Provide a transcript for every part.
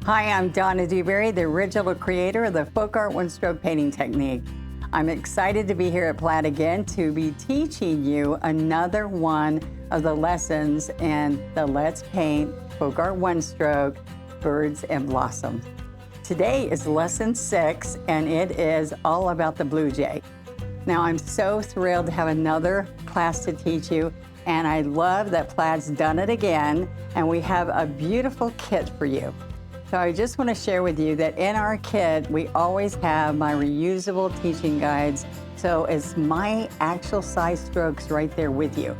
Hi, I'm Donna Dewberry, the original creator of the FolkArt One Stroke painting technique. I'm excited to be here at Plaid again to be teaching you another one of the lessons in the Let's Paint FolkArt One Stroke Birds and Blossoms. Today is lesson 6, and it is all about the blue jay. Now, I'm so thrilled to have another class to teach you, and I love that Plaid's done it again, and we have a beautiful kit for you. So I just want to share with you that in our kit, we always have my reusable teaching guides. So it's my actual size strokes right there with you.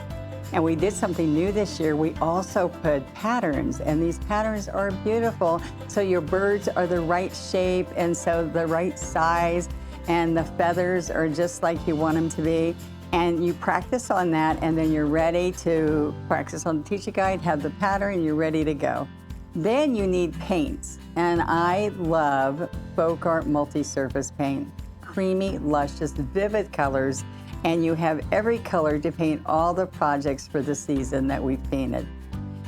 And we did something new this year. We also put patterns, and these patterns are beautiful. So your birds are the right shape, and so the right size, and the feathers are just like you want them to be. And you practice on that, and then you're ready to practice on the teacher guide, have the pattern, you're ready to go. Then you need paints, and I love FolkArt multi-surface paint. Creamy, luscious, vivid colors, and you have every color to paint all the projects for the season that we've painted.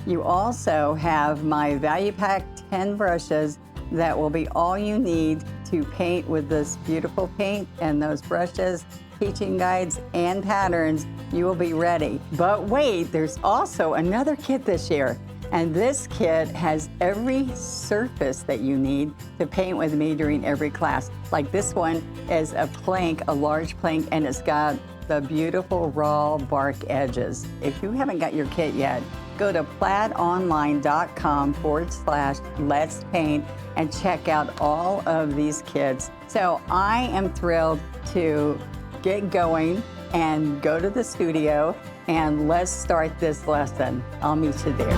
You also have my value pack 10 brushes that will be all you need to paint with this beautiful paint and those brushes, teaching guides, and patterns. You will be ready. But wait, there's also another kit this year. And this kit has every surface that you need to paint with me during every class. Like this one is a plank, a large plank, and it's got the beautiful raw bark edges. If you haven't got your kit yet, go to plaidonline.com/let's paint and check out all of these kits. So I am thrilled to get going and go to the studio, and let's start this lesson. I'll meet you there.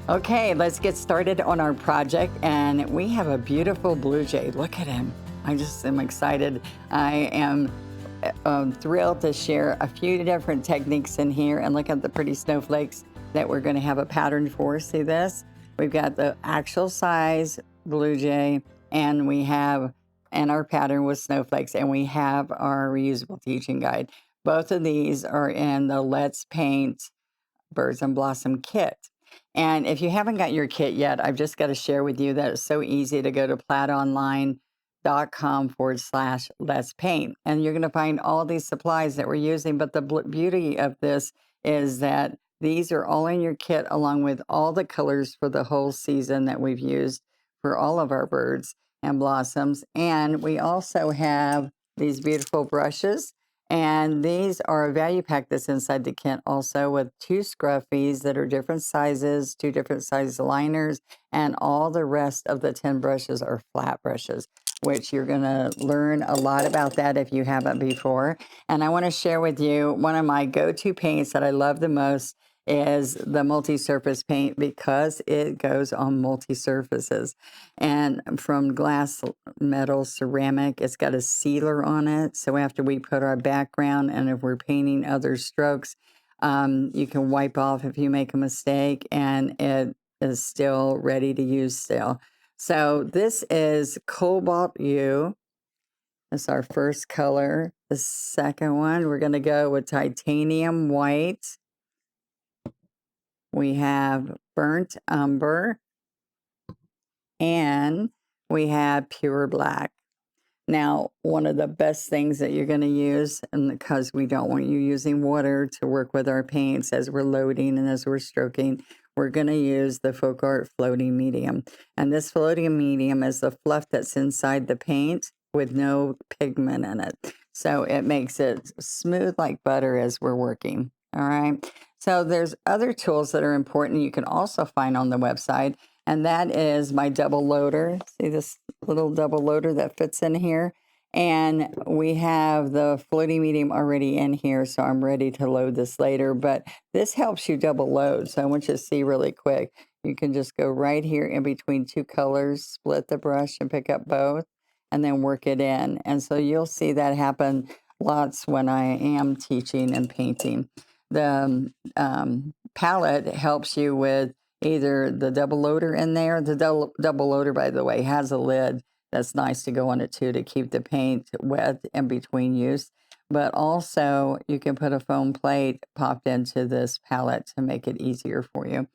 Okay, let's get started on our project, and we have a beautiful blue jay. Look at him. I just am excited. I am thrilled to share a few different techniques in here, and look at the pretty snowflakes that we're going to have a pattern for. See this? We've got the actual size blue jay, and we have our pattern with snowflakes, and we have our reusable teaching guide. Both of these are in the Let's Paint Birds and Blossom kit. And if you haven't got your kit yet, I've just got to share with you that it's so easy to go to plaidonline.com/let's paint. And you're going to find all these supplies that we're using. But the beauty of this is that these are all in your kit, along with all the colors for the whole season that we've used for all of our birds and blossoms. And we also have these beautiful brushes. And these are a value pack that's inside the kit also, with 2 scruffies that are different sizes, 2 different size liners, and all the rest of the 10 brushes are flat brushes, which you're going to learn a lot about that if you haven't before. And I want to share with you one of my go-to paints that I love the most is the multi-surface paint, because it goes on multi-surfaces. And from glass, metal, ceramic, it's got a sealer on it. So after we put our background, and if we're painting other strokes, you can wipe off if you make a mistake, and it is still ready to use still. So this is Cobalt U. That's our first color. The second one, we're going to go with titanium white. We have burnt umber, and we have pure black. Now, one of the best things that you're going to use, and because we don't want you using water to work with our paints as we're loading and as we're stroking, we're going to use the FolkArt floating medium. And this floating medium is the fluff that's inside the paint with no pigment in it. So it makes it smooth like butter as we're working. All right. So there's other tools that are important you can also find on the website, and that is my double loader. See this little double loader that fits in here? And we have the floating medium already in here, so I'm ready to load this later. But this helps you double load, so I want you to see really quick. You can just go right here in between 2 colors, split the brush and pick up both, and then work it in. And so you'll see that happen lots when I am teaching and painting. The palette helps you with either the double loader in there. The double loader, by the way, has a lid that's nice to go on it too, to keep the paint wet in between use. but also you can put a foam plate popped into this palette to make it easier for you.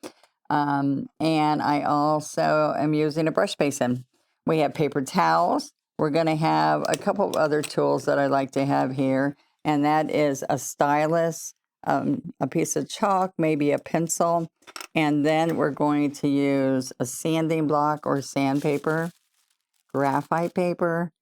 And I also am using a brush basin. We have paper towels. We're going to have a couple of other tools that I like to have here, and that is a stylus, a piece of chalk, maybe a pencil, and then we're going to use a sanding block or sandpaper, graphite paper,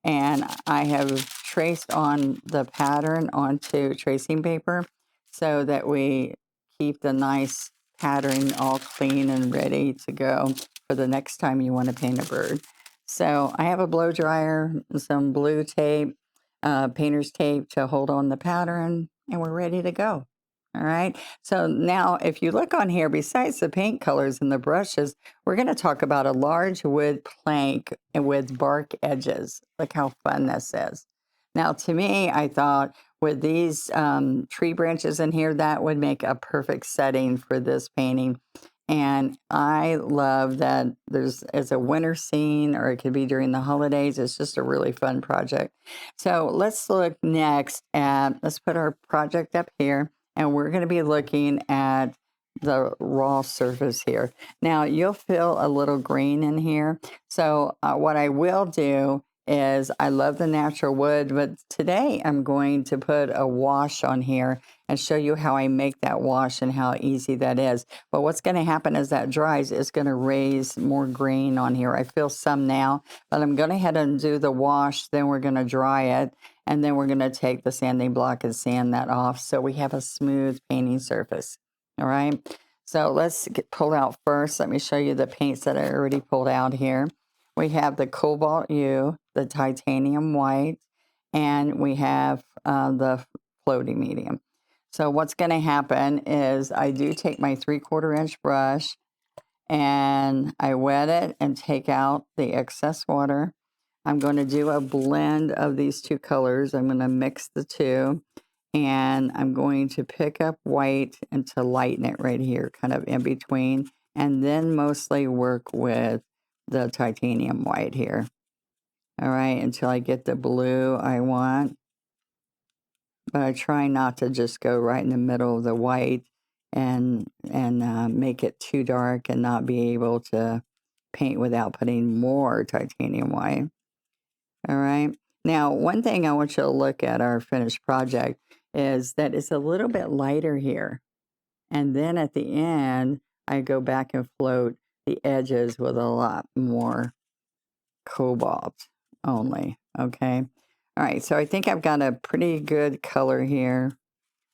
and I have traced on the pattern onto tracing paper so that we keep the nice pattern all clean and ready to go for the next time you want to paint a bird. So I have a blow dryer, some blue tape, painter's tape to hold on the pattern, and we're ready to go. All right. So now, if you look on here, besides the paint colors and the brushes, we're going to talk about a large wood plank with bark edges. Look how fun this is. Now, to me, I thought with these tree branches in here, that would make a perfect setting for this painting. And I love that it's a winter scene, or it could be during the holidays. It's just a really fun project. So let's look next at, let's put our project up here, and we're going to be looking at the raw surface here. Now, you'll feel a little green in here. So what I will do is, I love the natural wood, but today I'm going to put a wash on here and show you how I make that wash and how easy that is. But what's going to happen as that dries, it's going to raise more green on here. I feel some now, but I'm going to head and do the wash, then we're going to dry it, and then we're going to take the sanding block and sand that off so we have a smooth painting surface. All right, so let's pull out first. Let me show you the paints that I already pulled out here. We have the Cobalt U, the Titanium White, and we have the Floating Medium. So what's going to happen is, I do take my 3/4 inch brush and I wet it and take out the excess water. I'm going to do a blend of these two colors. I'm going to mix the two, and I'm going to pick up white and to lighten it right here, kind of in between, and then mostly work with the titanium white here. All right, until I get the blue I want. But I try not to just go right in the middle of the white and make it too dark and not be able to paint without putting more titanium white. All right. Now, one thing I want you to look at our finished project is that it's a little bit lighter here. And then at the end, I go back and float the edges with a lot more cobalt only. Okay. All right. So I think I've got a pretty good color here.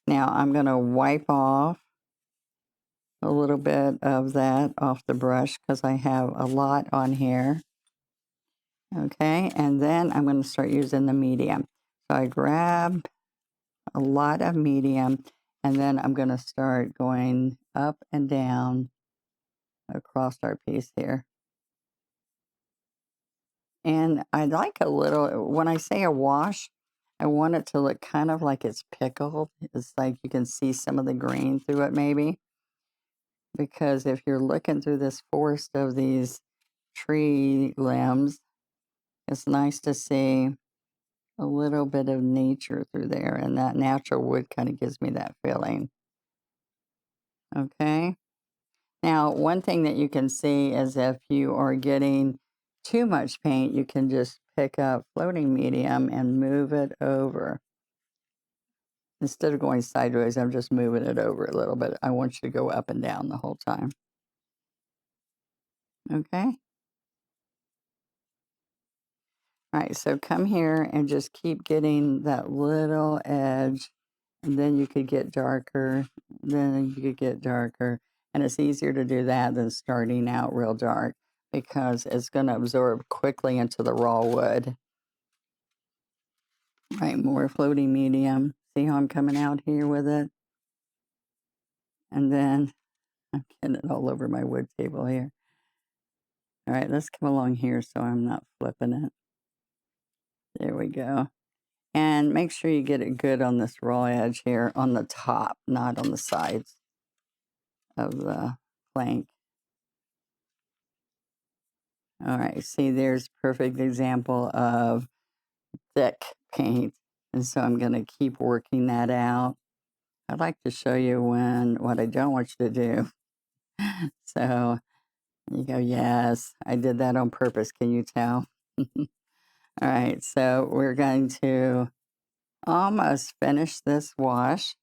Now I'm going to wipe off a little bit of that off the brush because I have a lot on here. Okay, and then I'm going to start using the medium. So I grab a lot of medium, and then I'm going to start going up and down across our piece here. And I like a little, when I say a wash, I want it to look kind of like it's pickled. It's like you can see some of the green through it maybe. Because if you're looking through this forest of these tree limbs, it's nice to see a little bit of nature through there, and that natural wood kind of gives me that feeling. Okay. Now, one thing that you can see is if you are getting too much paint, you can just pick up floating medium and move it over. Instead of going sideways, I'm just moving it over a little bit. I want you to go up and down the whole time. Okay. All right, so come here and just keep getting that little edge, and then you could get darker, then you could get darker. And it's easier to do that than starting out real dark because it's going to absorb quickly into the raw wood. All right, more floating medium. See how I'm coming out here with it? And then I'm getting it all over my wood table here. All right, let's come along here so I'm not flipping it. There we go. And make sure you get it good on this raw edge here on the top, not on the sides of the plank. All right, see, there's a perfect example of thick paint. And so I'm going to keep working that out. I'd like to show you what I don't want you to do. So you go, yes, I did that on purpose. Can you tell? All right, so we're going to almost finish this wash.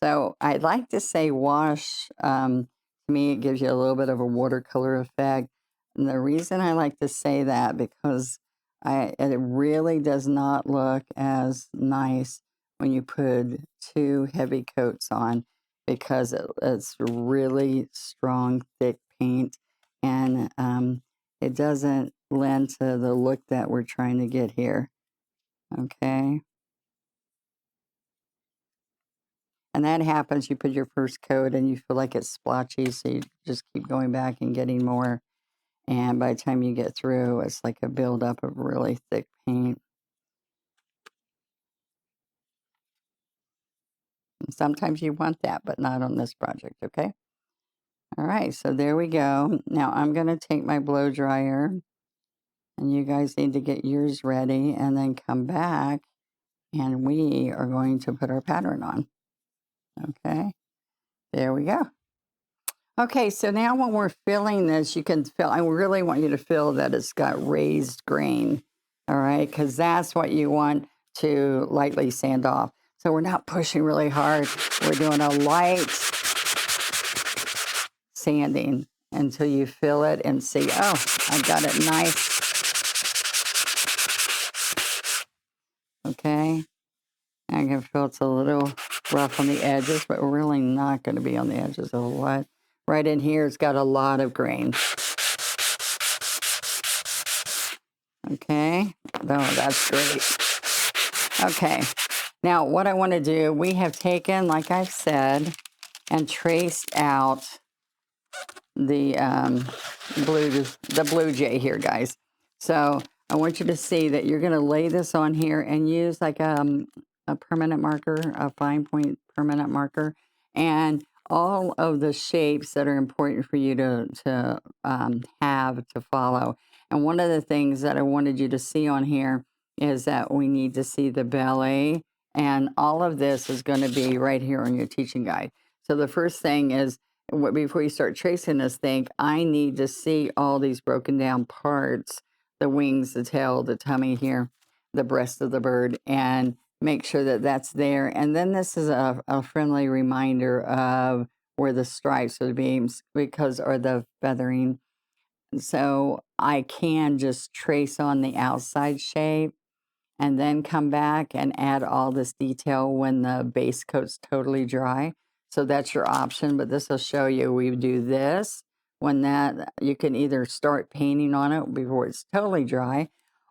So I'd like to say wash, to me, it gives you a little bit of a watercolor effect. And the reason I like to say that because it really does not look as nice when you put two heavy coats on because it's really strong, thick paint. And it doesn't lend to the look that we're trying to get here. Okay. And that happens, you put your first coat and you feel like it's splotchy, so you just keep going back and getting more. And by the time you get through, it's like a buildup of really thick paint. And sometimes you want that, but not on this project, okay? All right, so there we go. Now I'm going to take my blow dryer, and you guys need to get yours ready, and then come back, and we are going to put our pattern on. Okay, there we go. Okay, so now when we're filling this, you can feel, I really want you to feel that it's got raised grain, all right? Because that's what you want to lightly sand off. So we're not pushing really hard. We're doing a light sanding until you feel it and see, oh, I got it nice. Okay, I can feel it's a little rough on the edges, but we're really not going to be on the edges a lot. Right in here, it's got a lot of grain. Okay, oh, that's great. Okay, now what I want to do, we have taken, like I've said, and traced out the blue jay here, guys. So I want you to see that you're going to lay this on here and use like a permanent marker, a fine point permanent marker, and all of the shapes that are important for you to have to follow. And one of the things that I wanted you to see on here is that we need to see the belly, and all of this is going to be right here on your teaching guide. So the first thing is, before you start tracing this thing, I need to see all these broken down parts, the wings, the tail, the tummy here, the breast of the bird, and make sure that that's there. And then this is a friendly reminder of where the stripes or the beams or the feathering. So I can just trace on the outside shape and then come back and add all this detail when the base coat's totally dry. So that's your option, but this will show you we do this when that, you can either start painting on it before it's totally dry,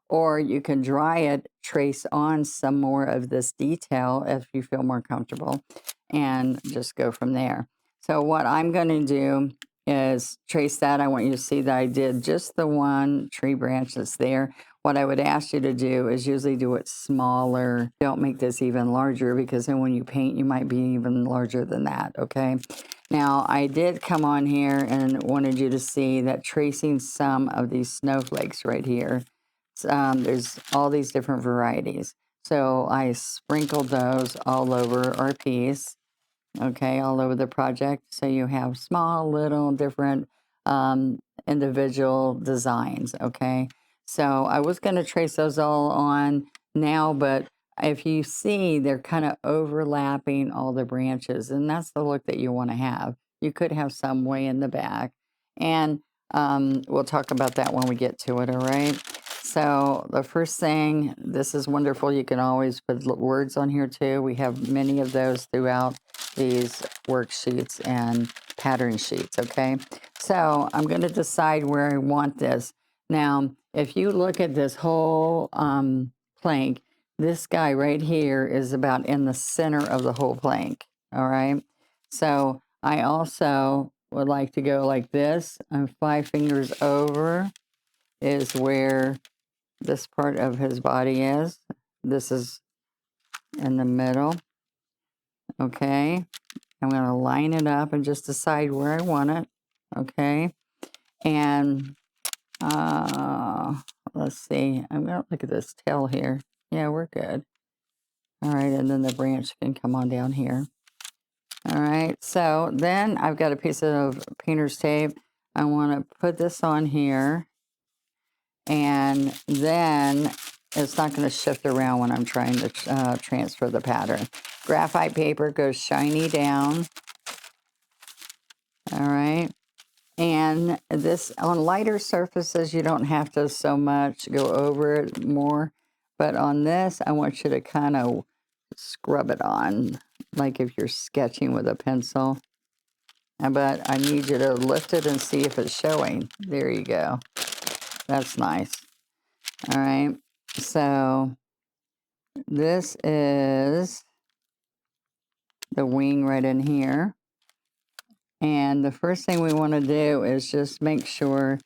or you can dry it, trace on some more of this detail if you feel more comfortable, and just go from there. So what I'm going to do is trace that. I want you to see that I did just the one tree branch that's there. What I would ask you to do is usually do it smaller. Don't make this even larger, because then when you paint, you might be even larger than that, okay? Now, I did come on here and wanted you to see that tracing some of these snowflakes right here. There's all these different varieties. So I sprinkled those all over our piece, okay, all over the project. So you have small, little, different individual designs, okay? So I was going to trace those all on now, but if you see, they're kind of overlapping all the branches, and that's the look that you want to have. You could have some way in the back, and we'll talk about that when we get to it, all right? So the first thing, this is wonderful. You can always put words on here too. We have many of those throughout these worksheets and pattern sheets, okay? So I'm going to decide where I want this. Now, if you look at this whole plank, this guy right here is about in the center of the whole plank, all right? So I also would like to go like this, and 5 fingers over is where this part of his body is. This is in the middle, okay? I'm going to line it up and just decide where I want it, okay? And let's see, I'm going to look at this tail here. Yeah, we're good. All right, and then the branch can come on down here. All right, so then I've got a piece of painter's tape. I want to put this on here, and then it's not going to shift around when I'm trying to transfer the pattern. Graphite paper goes shiny down. All right. And this, on lighter surfaces, you don't have to so much go over it more. But on this, I want you to kind of scrub it on, like if you're sketching with a pencil. But I need you to lift it and see if it's showing. There you go. That's nice. All right. So this is the wing right in here. And the first thing we want to do is just make sure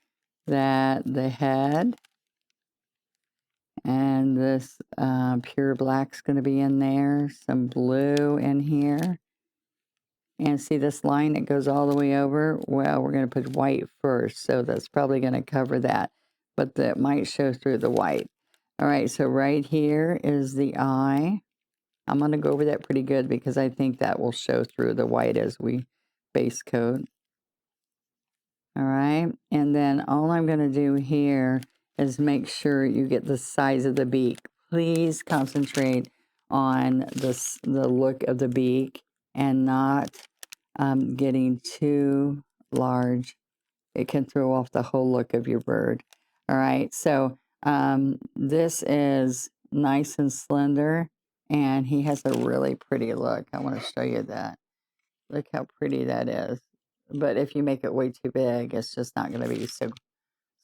that the head and this pure black's going to be in there, some blue in here. And see this line that goes all the way over? Well, we're going to put white first, so that's probably going to cover that, but that might show through the white. All right, so right here is the eye. I'm going to go over that pretty good because I think that will show through the white as we base coat. All right, and then all I'm going to do here is make sure you get the size of the beak. Please concentrate on the look of the beak and not getting too large. It can throw off the whole look of your bird. All right, so this is nice and slender, and he has a really pretty look. I want to show you that. Look how pretty that is. But if you make it way too big, it's just not going to be so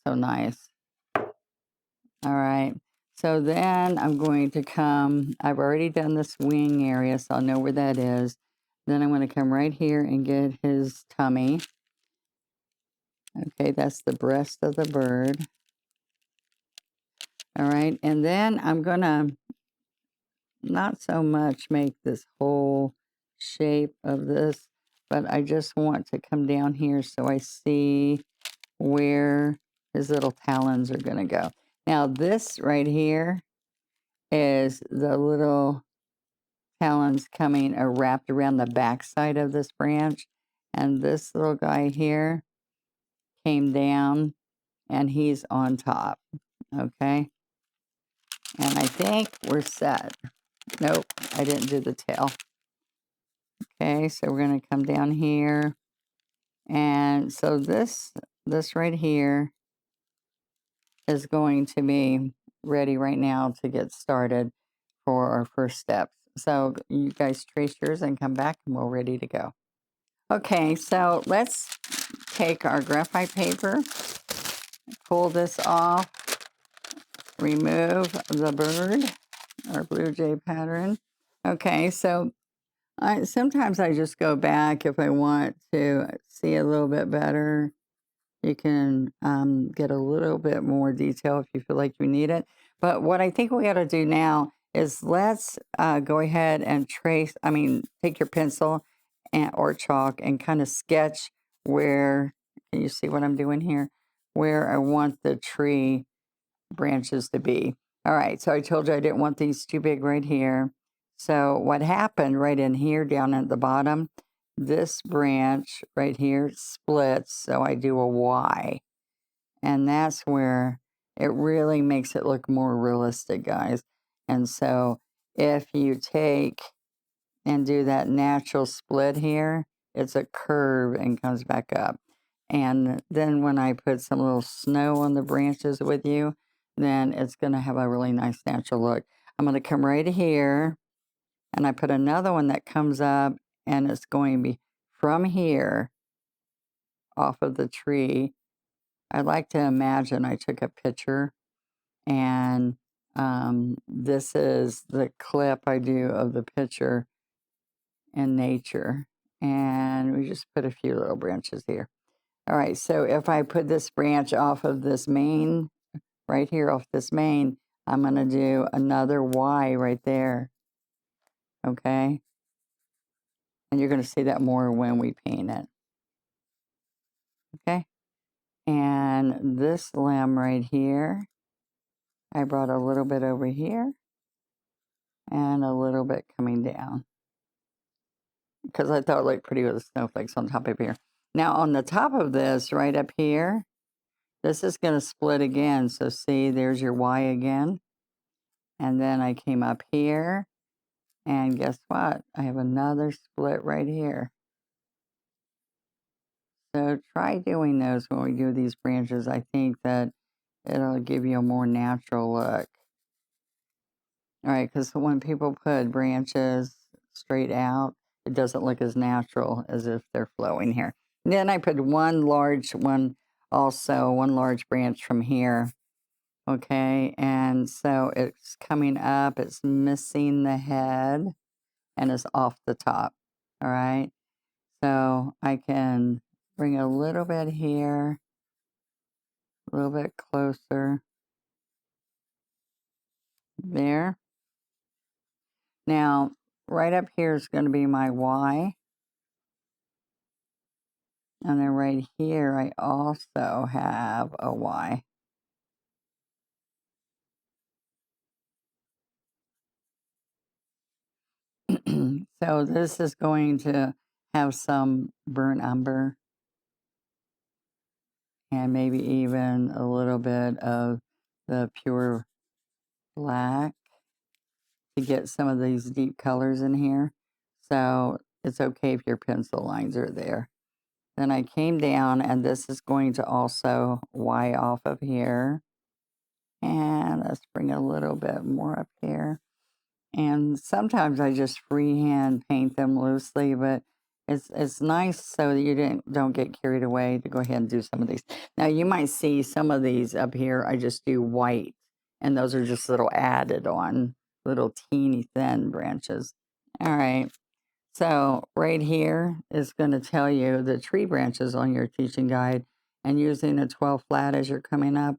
nice. All right. So then I'm going to come, I've already done this wing area, so I'll know where that is. Then I'm going to come right here and get his tummy. Okay, that's the breast of the bird. All right, and then I'm going to not so much make this whole shape of this, but I just want to come down here so I see where his little talons are going to go. Now this right here is the little talons coming wrapped around the back side of this branch. And this little guy here came down and he's on top. Okay. And I think we're set. Nope, I didn't do the tail. Okay, so we're going to come down here. And so this right here is going to be ready right now to get started for our first steps. So you guys trace yours and come back and we're ready to go. Okay, so let's take our graphite paper, pull this off, remove the bird, our blue jay pattern. Okay, so sometimes I just go back if I want to see a little bit better. You can get a little bit more detail if you feel like you need it. But what I think we got to do now is let's go ahead and take your pencil or chalk and kind of sketch where, can you see what I'm doing here? Where I want the tree branches to be. All right, so I told you I didn't want these too big right here. So what happened right in here down at the bottom, this branch right here splits, so I do a Y. And that's where it really makes it look more realistic, guys. And so if you take and do that natural split here, it's a curve and comes back up. And then when I put some little snow on the branches with you, then it's going to have a really nice natural look. I'm going to come right here and I put another one that comes up and it's going to be from here off of the tree. I like to imagine I took a picture and this is the clip I do of the picture in nature. And we just put a few little branches here. All right, so if I put this branch off of this main, right here off this main, I'm going to do another Y right there. Okay? And you're going to see that more when we paint it. Okay? And this limb right here, I brought a little bit over here. and a little bit coming down because I thought it looked pretty with the snowflakes on top of here. Now on the top of this, right up here, this is going to split again. So see, there's your Y again. And then I came up here, and guess what? I have another split right here. So try doing those when we do these branches. I think that it'll give you a more natural look. All right, because when people put branches straight out, it doesn't look as natural as if they're flowing here. And then I put one large one, also one large branch from here. Okay, and so it's coming up, it's missing the head, and it's off the top. All right, so I can bring a little bit here, a little bit closer there. Now, right up here is going to be my Y. And then right here, I also have a Y. So this is going to have some burnt umber and maybe even a little bit of the pure black to get some of these deep colors in here. So it's okay if your pencil lines are there. Then I came down, and this is going to also Y off of here. And let's bring a little bit more up here. And sometimes I just freehand paint them loosely, but it's nice so that you don't get carried away to go ahead and do some of these. Now you might see some of these up here, I just do white, and those are just little added on, little teeny thin branches. All right, so right here is going to tell you the tree branches on your teaching guide, and using a 12 flat as you're coming up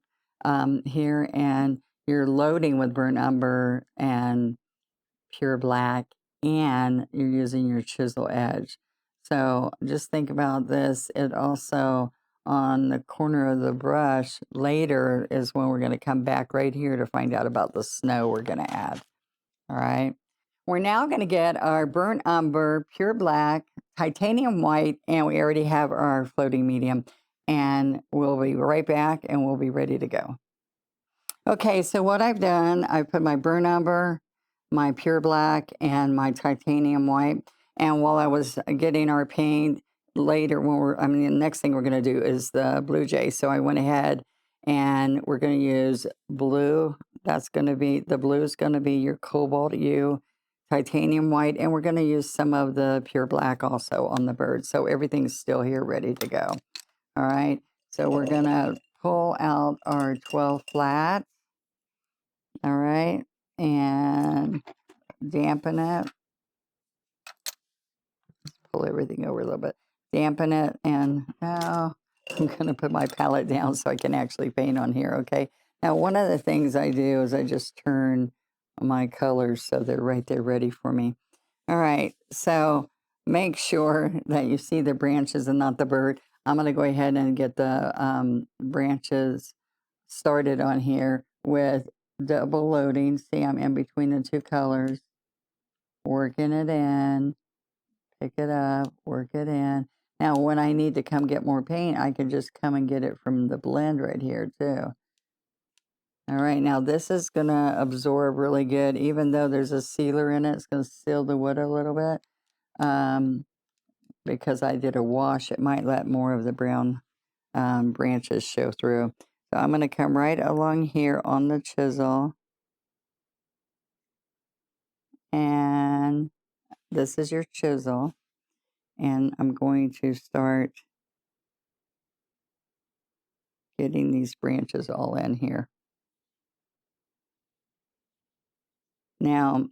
here, and you're loading with burnt umber and pure black, and you're using your chisel edge. So just think about this. It also, on the corner of the brush later, is when we're going to come back right here to find out about the snow we're going to add. All right. We're now going to get our burnt umber, pure black, titanium white, and we already have our floating medium. And we'll be right back, and we'll be ready to go. Okay, so what I've done, I put my burnt umber, my pure black, and my titanium white. And while I was getting our paint later, the next thing we're going to do is the blue jay. So I went ahead and we're going to use blue. The blue is going to be your cobalt U, titanium white, and we're going to use some of the pure black also on the bird. So everything's still here ready to go. All right, so we're going to pull out our 12 flat. All right, and dampen it. Let's pull everything over a little bit. Dampen it, and now I'm going to put my palette down so I can actually paint on here, okay? Now, one of the things I do is I just turn my colors so they're right there ready for me. All right, so make sure that you see the branches and not the bird. I'm going to go ahead and get the branches started on here with double loading. See, I'm in between the two colors, working it in, pick it up, work it in. Now, when I need to come get more paint, I can just come and get it from the blend right here too. All right, now this is gonna absorb really good. Even though there's a sealer in it, it's gonna seal the wood a little bit. Because I did a wash, it might let more of the brown branches show through. So I'm gonna come right along here on the chisel. And this is your chisel, and I'm going to start getting these branches all in here. Now,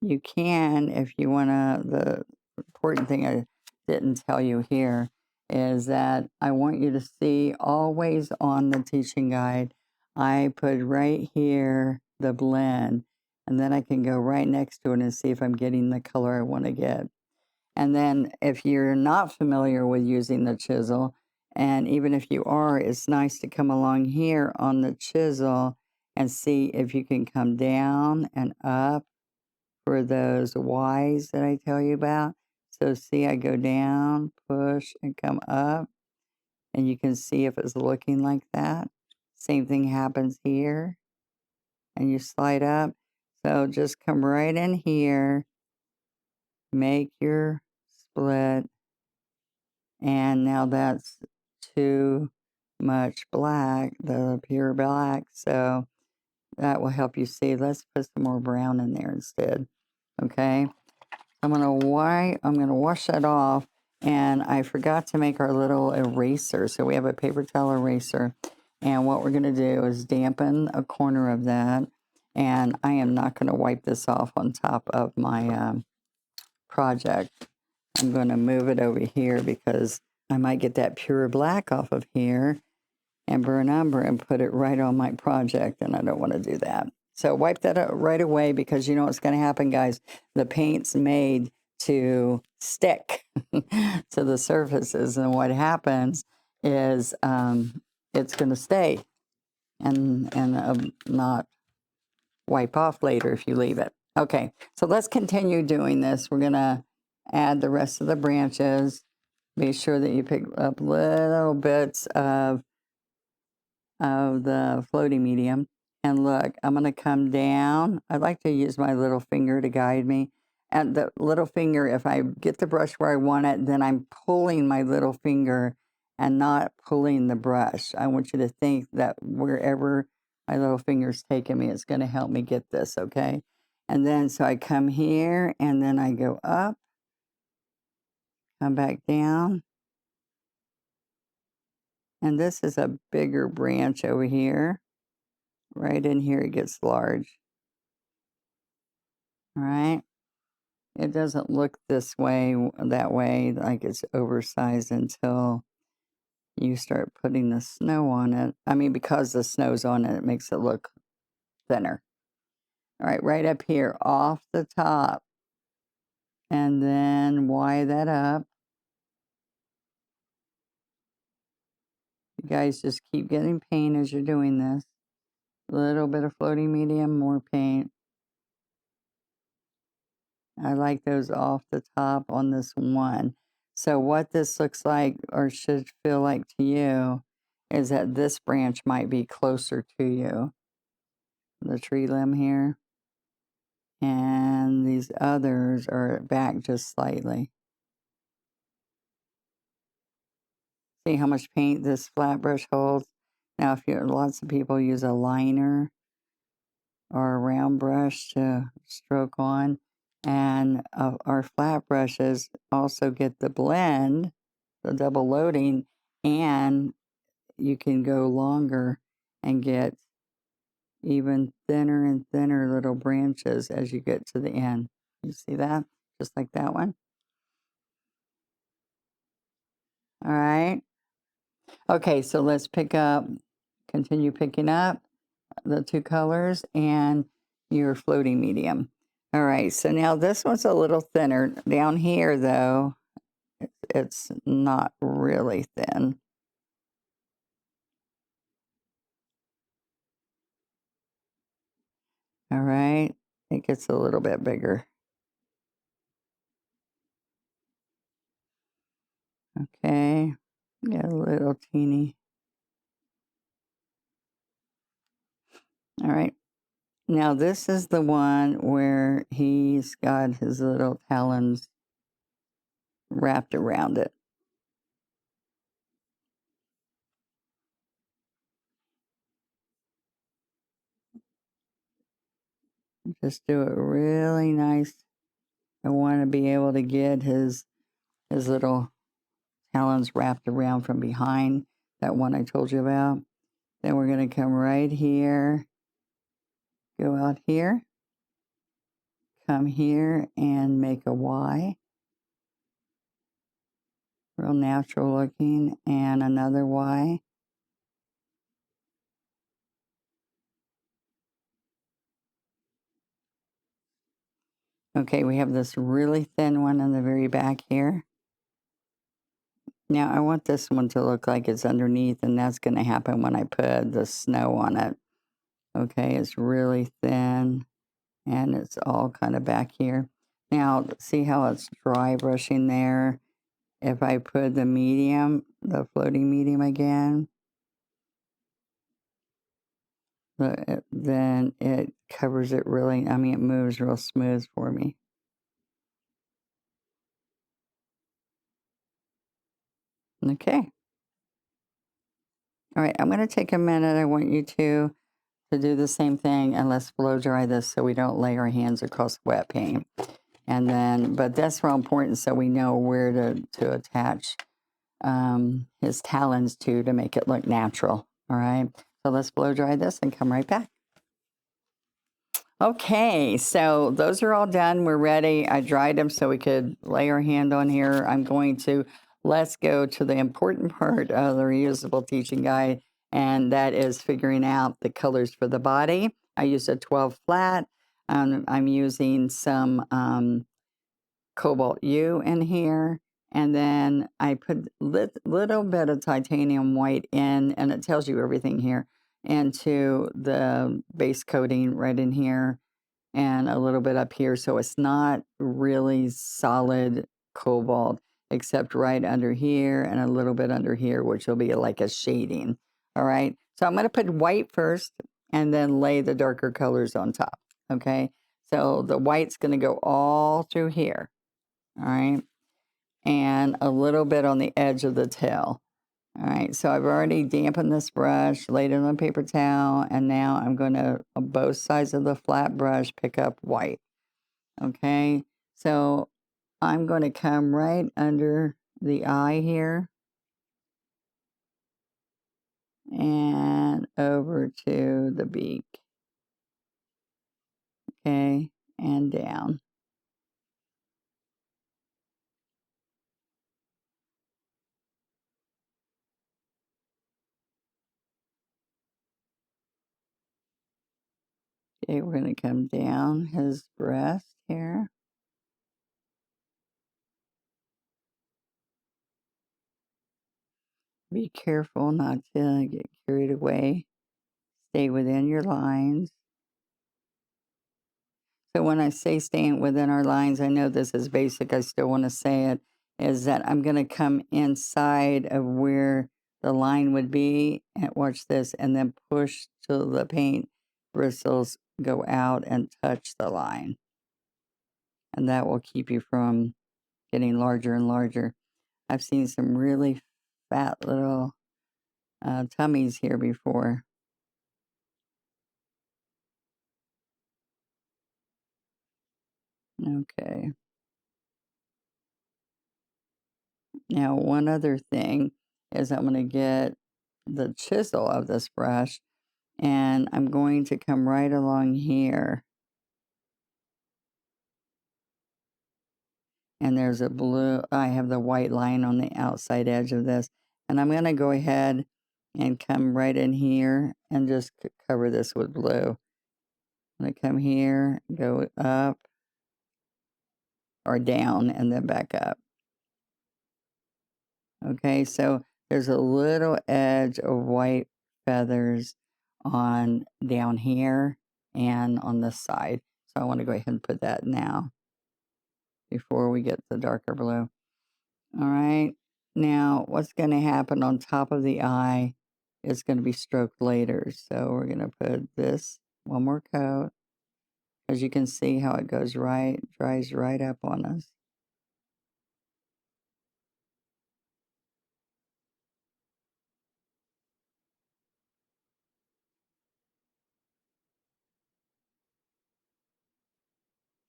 you can, if you want to, the important thing I didn't tell you here is that I want you to see always on the teaching guide, I put right here the blend, and then I can go right next to it and see if I'm getting the color I want to get. And then if you're not familiar with using the chisel, and even if you are, it's nice to come along here on the chisel and see if you can come down and up for those Ys that I tell you about. So see, I go down, push, and come up, and you can see if it's looking like that. Same thing happens here, and you slide up. So just come right in here, make your split, and now that's too much black, the pure black, so that will help you see. Let's put some more brown in there instead, okay? I'm gonna wash that off, and I forgot to make our little eraser. So we have a paper towel eraser, and what we're gonna do is dampen a corner of that, and I am not gonna wipe this off on top of my project. I'm gonna move it over here because I might get that pure black off of here and burn umber and put it right on my project, and I don't want to do that. So wipe that out right away, because you know what's going to happen, guys. The paint's made to stick to the surfaces, and what happens is it's going to stay and not wipe off later if you leave it. Okay, so let's continue doing this. We're going to add the rest of the branches. Be sure that you pick up little bits of the floating medium. And look, I'm going to come down. I like to use my little finger to guide me. And the little finger, if I get the brush where I want it, then I'm pulling my little finger and not pulling the brush. I want you to think that wherever my little finger's taking me, it's going to help me get this, okay? And then, so I come here, and then I go up, come back down. And this is a bigger branch over here. Right in here, it gets large. All right. It doesn't look this way, that way, like it's oversized until you start putting the snow on it. I mean, because the snow's on it, it makes it look thinner. All right up here, off the top. And then Y that up. You guys just keep getting paint as you're doing this. A little bit of floating medium, more paint. I like those off the top on this one. So what this looks like, or should feel like to you, is that this branch might be closer to you, the tree limb here, and these others are back just slightly. See how much paint this flat brush holds? Now, if you lots of people use a liner or a round brush to stroke on, and our flat brushes also get the blend, the double loading, and you can go longer and get even thinner and thinner little branches as you get to the end. You see that? Just like that one. All right. Okay, so let's continue picking up the two colors and your floating medium. All right, so now this one's a little thinner. Down here, though, it's not really thin. All right, it gets a little bit bigger. Okay, get a little teeny. All right, now this is the one where he's got his little talons wrapped around it. Just do it really nice. I want to be able to get his little talons wrapped around from behind, that one I told you about. Then we're going to come right here, go out here, come here and make a Y. Real natural looking, and another Y. Okay, we have this really thin one in the very back here. Now I want this one to look like it's underneath, and that's going to happen when I put the snow on it. Okay, it's really thin. and it's all kind of back here. Now, see how it's dry brushing there? If I put the medium, the floating medium again, then it covers it really, I mean, it moves real smooth for me. Okay. All right, I'm going to take a minute. I want you to do the same thing, and let's blow dry this so we don't lay our hands across wet paint. And then, but that's real important so we know where to attach his talons to make it look natural. All right, so let's blow dry this and come right back. Okay, so those are all done. We're ready. I dried them so we could lay our hand on here. Let's go to the important part of the reusable teaching guide, and that is figuring out the colors for the body. I used a 12 flat. I'm using some Cobalt U in here. And then I put little bit of titanium white in, and it tells you everything here, into the base coating right in here and a little bit up here. So it's not really solid cobalt, except right under here and a little bit under here, which will be like a shading. All right. So I'm going to put white first and then lay the darker colors on top. Okay. So the white's going to go all through here. All right. And a little bit on the edge of the tail. All right, so I've already dampened this brush, laid it on a paper towel, and now I'm going to, on both sides of the flat brush, pick up white. Okay, so I'm going to come right under the eye here and over to the beak. Okay, and down. Okay, we're going to come down his breast here. Be careful not to get carried away. Stay within your lines. So when I say staying within our lines, I know this is basic, I still want to say it, is that I'm going to come inside of where the line would be, and watch this, and then push till the paint bristles go out and touch the line. And that will keep you from getting larger and larger. I've seen some really fat little tummies here before. Okay. Now, one other thing is I'm going to get the chisel of this brush, and I'm going to come right along here. And there's a blue, I have the white line on the outside edge of this. And I'm going to go ahead and come right in here and just cover this with blue. I'm going to come here, go up or down, and then back up. Okay, so there's a little edge of white feathers on down here and on this side. So I want to go ahead and put that now before we get the darker blue. All right. Now, what's going to happen on top of the eye is going to be stroked later. So we're going to put this one more coat. As you can see how it goes right, dries right up on us.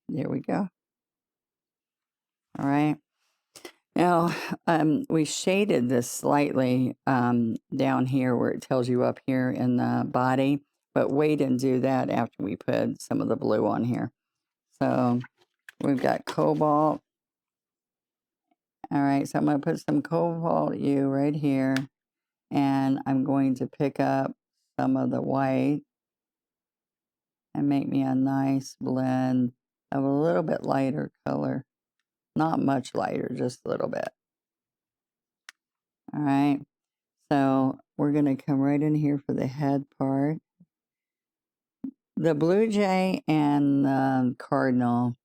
There we go. All right. Now, we shaded this slightly down here where it tells you up here in the body, but wait and do that after we put some of the blue on here. So we've got cobalt. All right, so I'm going to put some cobalt U right here, and I'm going to pick up some of the white and make me a nice blend of a little bit lighter color. Not much lighter, just a little bit. All right, so we're going to come right in here for the head part. The blue jay and cardinal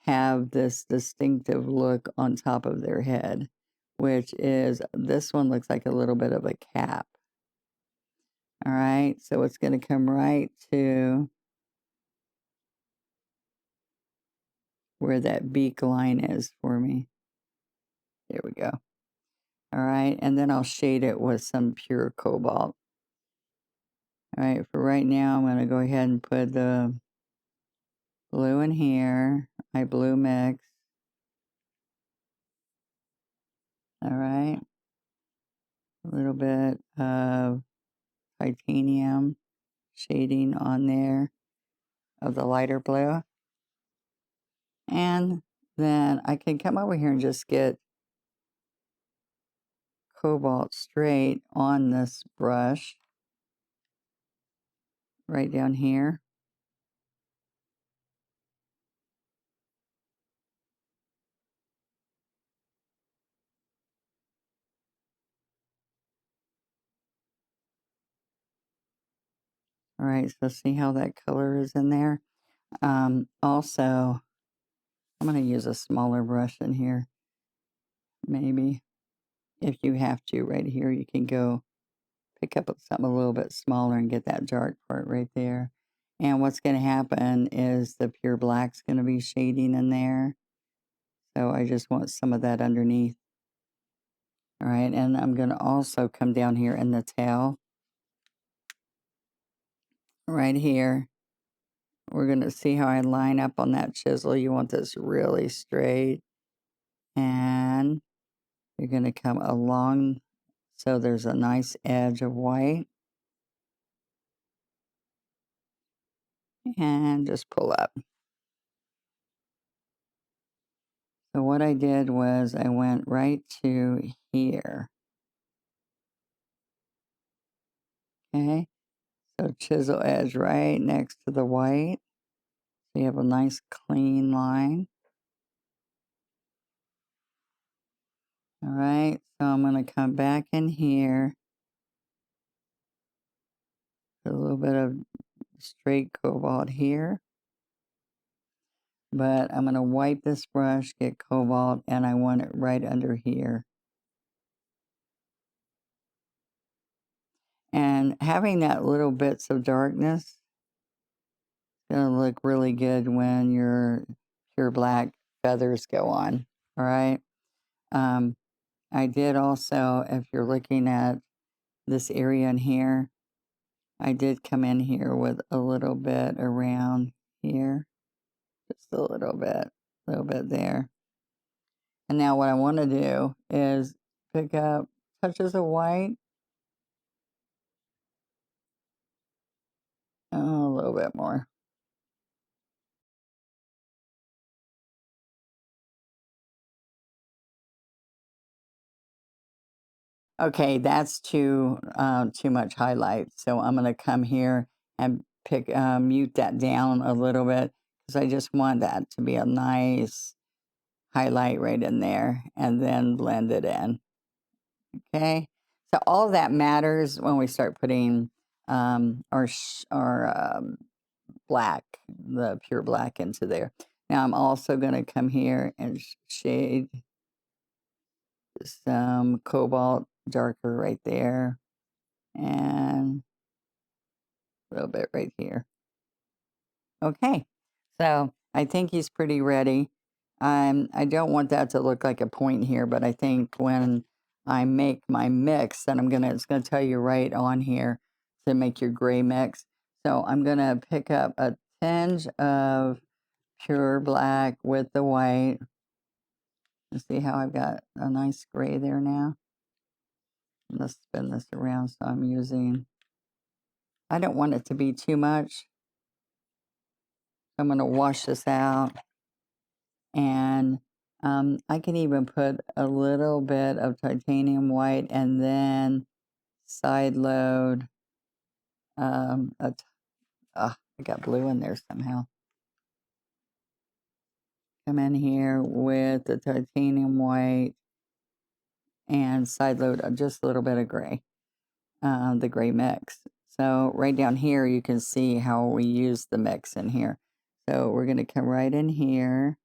have this distinctive look on top of their head, which is this one looks like a little bit of a cap. All right, so it's going to come right to where that beak line is for me. There we go. All right, and then I'll shade it with some pure cobalt. All right, for right now, I'm going to go ahead and put the blue in here, my blue mix. All right, a little bit of titanium shading on there of the lighter blue. And then I can come over here and just get cobalt straight on this brush right down here. All right, so see how that color is in there? Also, I'm going to use a smaller brush in here. Maybe if you have to right here, you can go pick up something a little bit smaller and get that dark part right there. And what's going to happen is the pure black's going to be shading in there. So I just want some of that underneath. All right, and I'm going to also come down here in the tail. Right here. We're going to see how I line up on that chisel. You want this really straight. And you're going to come along so there's a nice edge of white. And just pull up. So what I did was I went right to here. Okay. So chisel edge right next to the white. So you have a nice clean line. All right. So I'm going to come back in here. A little bit of straight cobalt here. But I'm going to wipe this brush, get cobalt, and I want it right under here. And having that little bits of darkness is going to look really good when your pure black feathers go on. All right. I did also, if you're looking at this area in here, I did come in here with a little bit around here. Just a little bit there. And now what I want to do is pick up touches of white. Oh, a little bit more. Okay, that's too much highlight. So I'm gonna come here and mute that down a little bit because I just want that to be a nice highlight right in there, and then blend it in. Okay, so all of that matters when we start putting our black, the pure black into there. Now I'm also gonna come here and shade some cobalt darker right there, and a little bit right here. Okay, so I think he's pretty ready. I don't want that to look like a point here, but I think when I make my mix, then it's gonna tell you right on here to make your gray mix. So I'm gonna pick up a tinge of pure black with the white. You see how I've got a nice gray there now? Let's spin this around. So I'm using, I don't want it to be too much. I'm going to wash this out. And I can even put a little bit of titanium white and then side load. I got blue in there somehow. Come in here with the titanium white and side load just a little bit of gray. The gray mix. So right down here, you can see how we use the mix in here. So we're going to come right in here.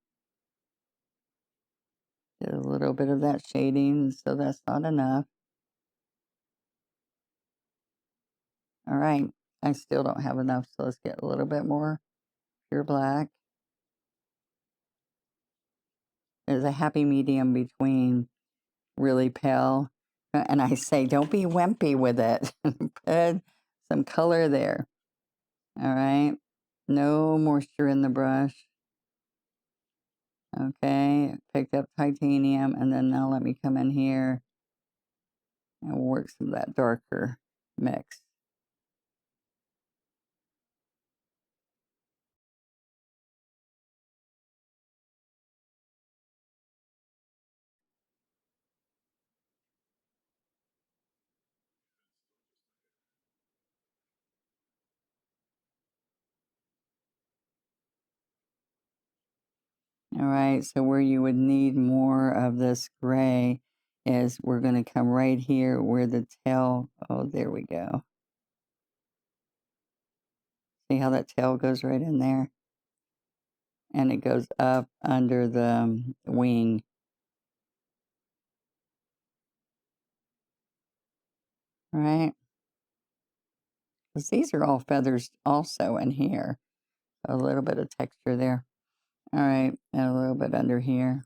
Get a little bit of that shading, so that's not enough. All right, I still don't have enough, so let's get a little bit more pure black. There's a happy medium between really pale, and I say don't be wimpy with it. Put some color there. All right, no moisture in the brush. Okay, picked up titanium, and then now let me come in here and work some of that darker mix. All right, so where you would need more of this gray is we're going to come right here where the tail, oh, there we go. See how that tail goes right in there? And it goes up under the wing. Right? Because these are all feathers also in here. A little bit of texture there. All right, and a little bit under here.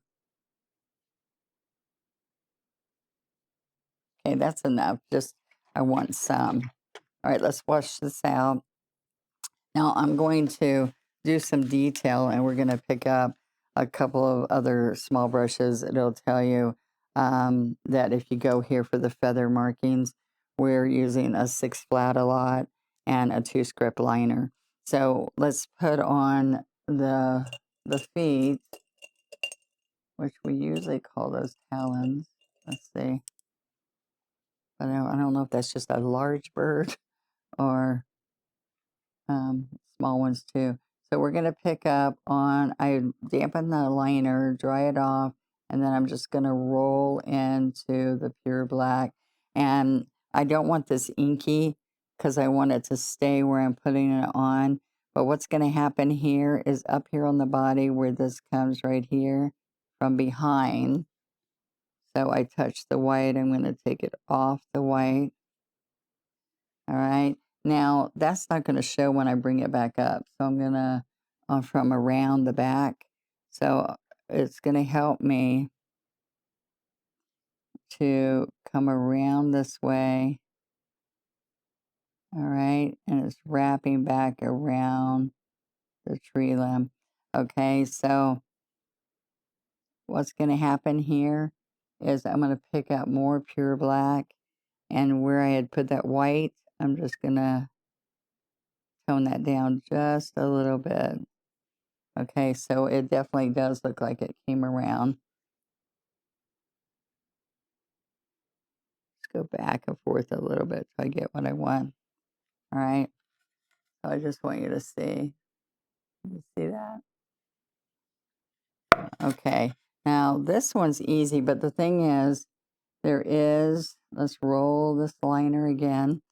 Okay, that's enough. Just, I want some. All right, let's wash this out. Now I'm going to do some detail, and we're going to pick up a couple of other small brushes. It'll tell you that if you go here for the feather markings, we're using a 6 flat a lot and a 2 script liner. So let's put on the feet, which we usually call those talons. Let's see. I don't know if that's just a large bird or small ones too. So we're going to pick up on, I dampen the liner, dry it off, and then I'm just going to roll into the pure black. And I don't want this inky because I want it to stay where I'm putting it on. But what's going to happen here is up here on the body where this comes right here from behind. So I touch the white, I'm going to take it off the white. All right. Now, that's not going to show when I bring it back up. So I'm going to, from around the back. So it's going to help me to come around this way. All right. And it's wrapping back around the tree limb. Okay. So what's going to happen here is I'm going to pick up more pure black. And where I had put that white, I'm just going to tone that down just a little bit. Okay, so it definitely does look like it came around. Let's go back and forth a little bit till I get what I want. All right, so I just want you to see. You see that? Okay, now this one's easy, but the thing is, let's roll this liner again.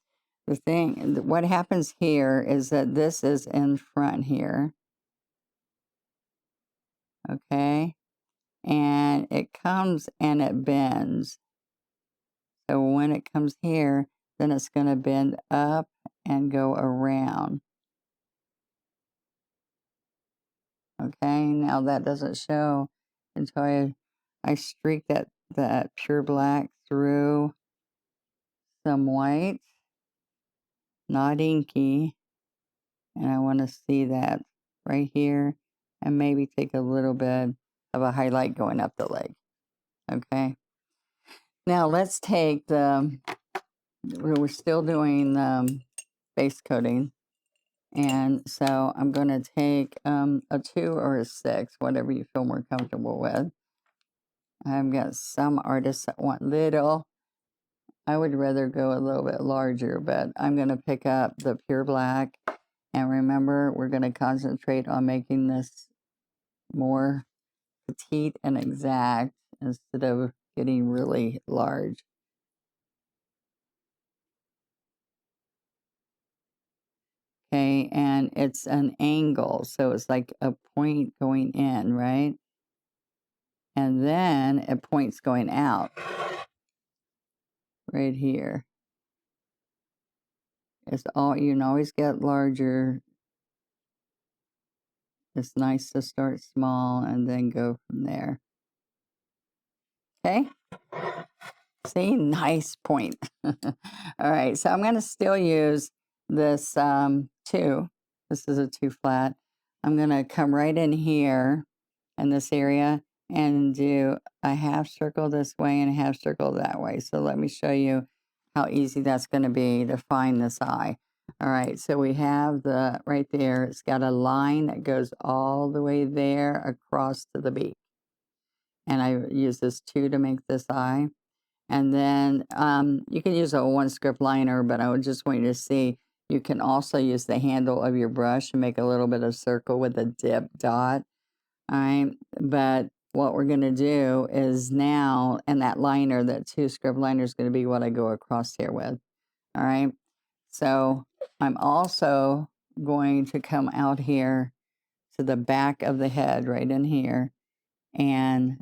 What happens here is that this is in front here. Okay, and it comes and it bends. So when it comes here, then it's going to bend up and go around. Okay, now that doesn't show until I streak that pure black through some white, not inky, and I want to see that right here, and maybe take a little bit of a highlight going up the leg. Okay, now let's take we're still doing base coating. And so I'm going to take a 2 or a 6, whatever you feel more comfortable with. I've got some artists that want little. I would rather go a little bit larger, but I'm going to pick up the pure black. And remember, we're going to concentrate on making this more petite and exact instead of getting really large. Okay, and it's an angle, so it's like a point going in, right? And then a point's going out right here. It's all, you can always get larger. It's nice to start small and then go from there. Okay? See, nice point. All right, so I'm going to still use this 2. This is a 2 flat. I'm going to come right in here in this area and do a half circle this way and a half circle that way. So let me show you how easy that's going to be to find this eye. All right, so we have the right there. It's got a line that goes all the way there across to the beak. And I use this 2 to make this eye. And then you can use a 1 script liner, but I would just want you to see you can also use the handle of your brush and make a little bit of circle with a dip dot. All right, but what we're going to do is now, and that liner, that 2 script liner is going to be what I go across here with. All right, so I'm also going to come out here to the back of the head right in here, and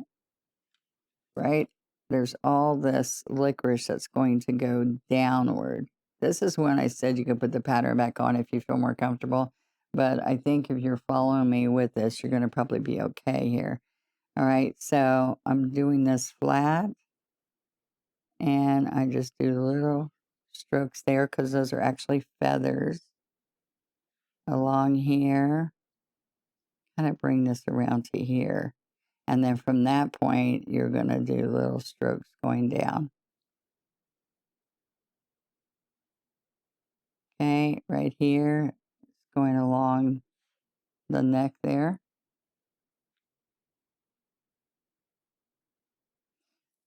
right there's all this licorice that's going to go downward. This is when I said you could put the pattern back on if you feel more comfortable, but I think if you're following me with this, you're going to probably be okay here. All right, so I'm doing this flat, and I just do little strokes there because those are actually feathers along here. Kind of bring this around to here. And then from that point, you're going to do little strokes going down. Okay, right here, it's going along the neck there.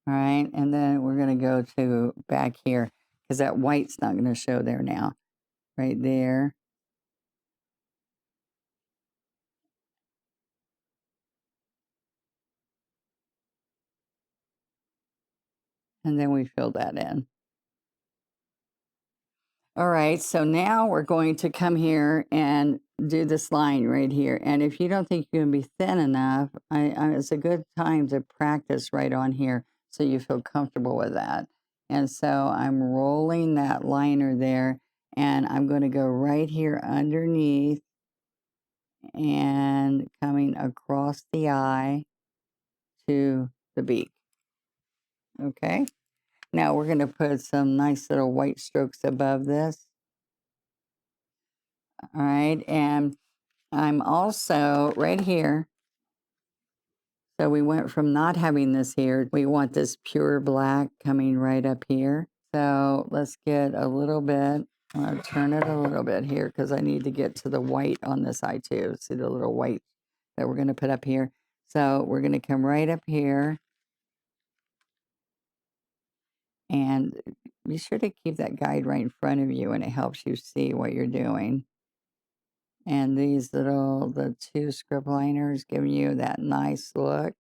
All right, and then we're going to go to back here because that white's not going to show there now. Right there. And then we fill that in. All right, so now we're going to come here and do this line right here. And if you don't think you're going to be thin enough, it's a good time to practice right on here so you feel comfortable with that. And so I'm rolling that liner there, and I'm going to go right here underneath and coming across the eye to the beak. Okay, now we're going to put some nice little white strokes above this. All right, and I'm also right here. So we went from not having this here. We want this pure black coming right up here. So let's get a little bit. I'm going to turn it a little bit here because I need to get to the white on this eye too. See the little white that we're going to put up here. So we're going to come right up here. And be sure to keep that guide right in front of you, and it helps you see what you're doing. And these little, the 2 script liners giving you that nice look.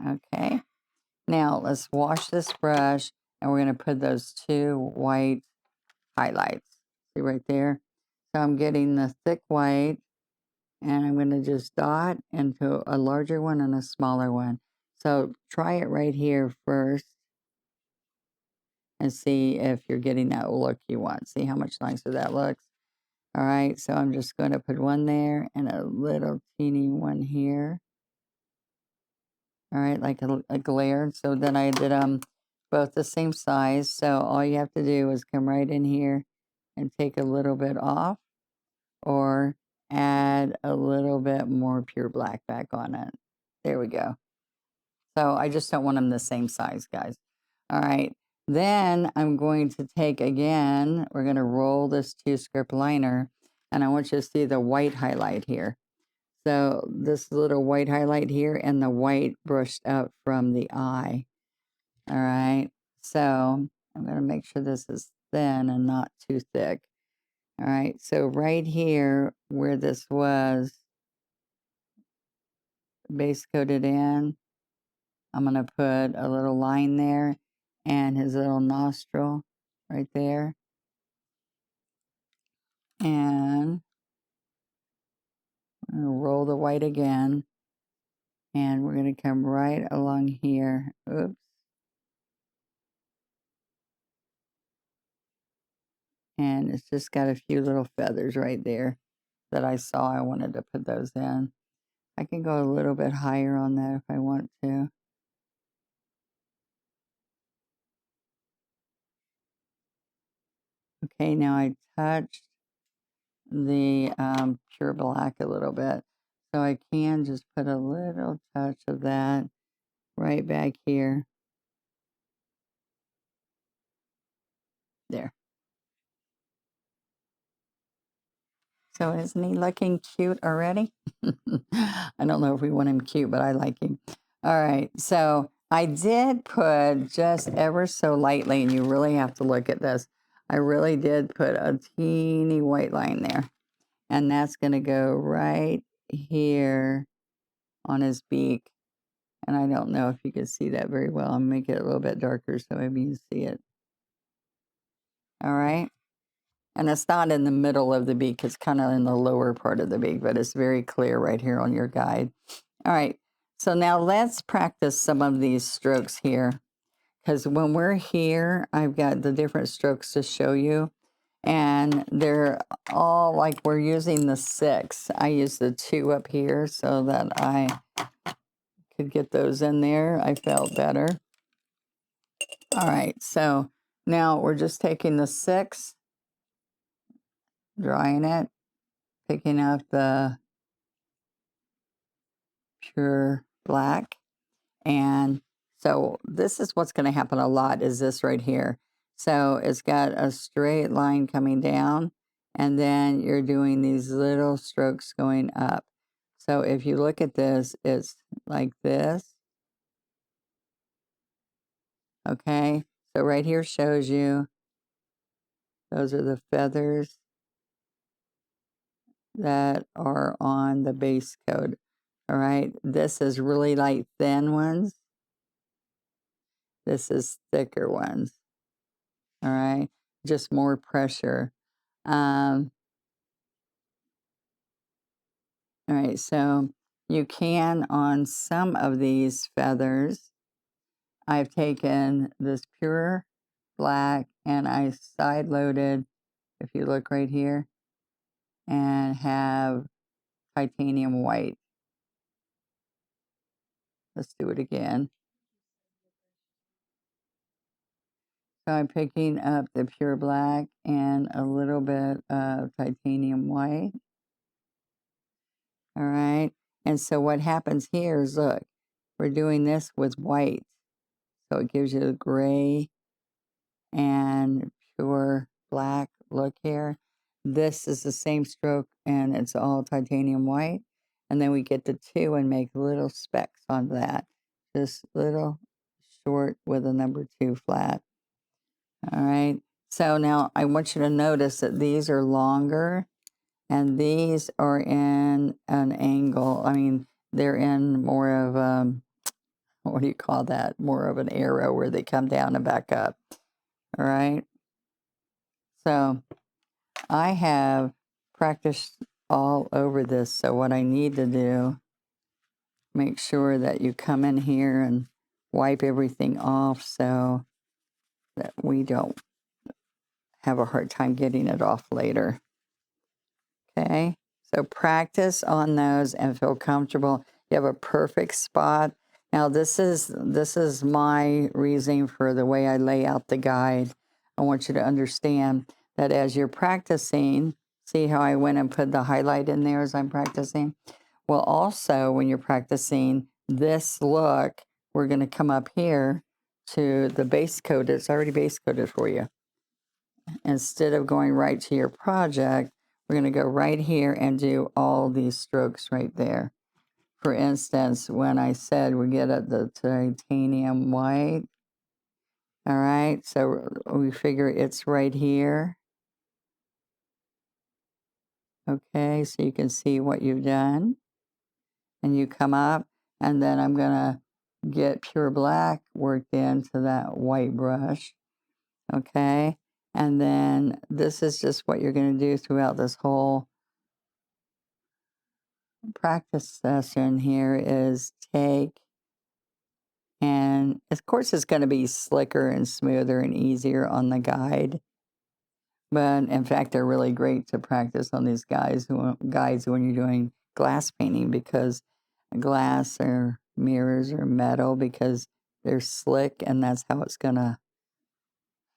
Okay. Now let's wash this brush, and we're going to put those 2 white highlights. See right there? So I'm getting the thick white, and I'm going to just dot into a larger one and a smaller one. So try it right here first and see if you're getting that look you want. See how much nicer that looks? All right, so I'm just going to put one there and a little teeny one here. All right, like a glare. So then I did both the same size. So all you have to do is come right in here and take a little bit off, or add a little bit more pure black back on it. There we go. So I just don't want them the same size, guys. All right. Then I'm going to take again, we're going to roll this 2 script liner, and I want you to see the white highlight here. So this little white highlight here and the white brushed up from the eye. All right. So I'm going to make sure this is thin and not too thick. All right. So right here where this was base coated in, I'm going to put a little line there and his little nostril right there. And I'm going to roll the white again. And we're going to come right along here. Oops. And it's just got a few little feathers right there that I saw. I wanted to put those in. I can go a little bit higher on that if I want to. Okay, now I touched the pure black a little bit. So I can just put a little touch of that right back here. There. So isn't he looking cute already? I don't know if we want him cute, but I like him. All right, so I did put just ever so lightly, and you really have to look at this. I really did put a teeny white line there. And that's going to go right here on his beak. And I don't know if you can see that very well. I'm going to make it a little bit darker so maybe you see it. All right. And it's not in the middle of the beak. It's kind of in the lower part of the beak, but it's very clear right here on your guide. All right. So now let's practice some of these strokes here. Because when we're here, I've got the different strokes to show you. And they're all like we're using the 6. I use the 2 up here so that I could get those in there. I felt better. All right, so now we're just taking the 6, drying it, picking up the pure black. And so this is what's going to happen a lot is this right here. So it's got a straight line coming down, and then you're doing these little strokes going up. So if you look at this, it's like this. Okay, so right here shows you those are the feathers that are on the base coat. All right, this is really light thin ones. This is thicker ones. All right, just more pressure. All right, so you can on some of these feathers, I've taken this pure black and I side loaded, if you look right here, and have titanium white. Let's do it again. So I'm picking up the pure black and a little bit of titanium white. All right. And so what happens here is, look, we're doing this with white. So it gives you a gray and pure black look here. This is the same stroke and it's all titanium white. And then we get the 2 and make little specks on that. Just little short with a number 2 flat. All right. So now I want you to notice that these are longer and these are in an angle. I mean, they're in more of what do you call that? More of an arrow where they come down and back up. All right. So I have practiced all over this. So what I need to do, make sure that you come in here and wipe everything off so that we don't have a hard time getting it off later. Okay, so practice on those and feel comfortable. You have a perfect spot. Now this is my reasoning for the way I lay out the guide. I want you to understand that as you're practicing, see how I went and put the highlight in there as I'm practicing? Well, also when you're practicing this look, we're going to come up here to the base coat. It's already base coated for you. Instead of going right to your project, we're going to go right here and do all these strokes right there. For instance, when I said we get at the titanium white, all right, so we figure it's right here. Okay, so you can see what you've done. And you come up, and then I'm going to get pure black worked into that white brush. Okay, And then this is just what you're going to do throughout this whole practice session here is take, and of course it's going to be slicker and smoother and easier on the guide. But in fact, they're really great to practice on these guides when you're doing glass painting, because glass or mirrors or metal, because they're slick, and that's how it's going to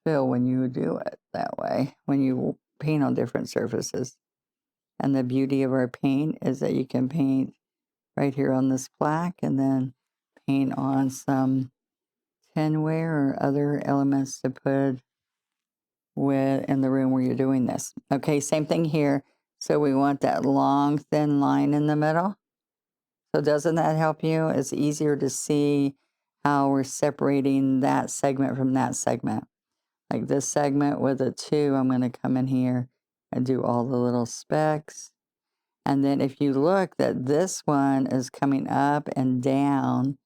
feel when you do it that way, when you paint on different surfaces. And the beauty of our paint is that you can paint right here on this plaque and then paint on some tinware or other elements to put in the room where you're doing this. Okay, same thing here. So we want that long, thin line in the middle. So doesn't that help you? It's easier to see how we're separating that segment from that segment. Like this segment with a 2, I'm going to come in here and do all the little specks. And then if you look, that this one is coming up and down,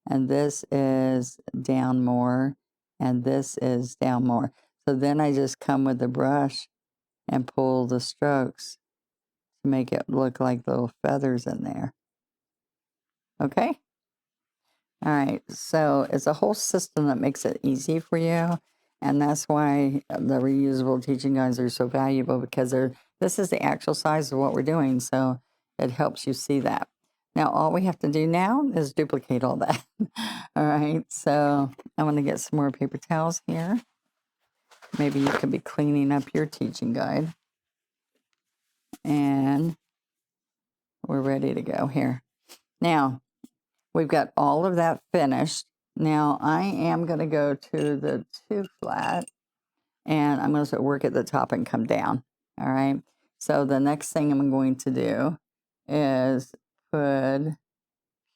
and this is down more, and this is down more. So then I just come with the brush and pull the strokes to make it look like little feathers in there. Okay? All right, so it's a whole system that makes it easy for you, and that's why the reusable teaching guides are so valuable, because this is the actual size of what we're doing, so it helps you see that. Now, all we have to do now is duplicate all that. All right, so I'm going to get some more paper towels here. Maybe you could be cleaning up your teaching guide. And we're ready to go here. Now, we've got all of that finished. Now, I am going to go to the 2 flat, and I'm going to work at the top and come down. All right. So the next thing I'm going to do is put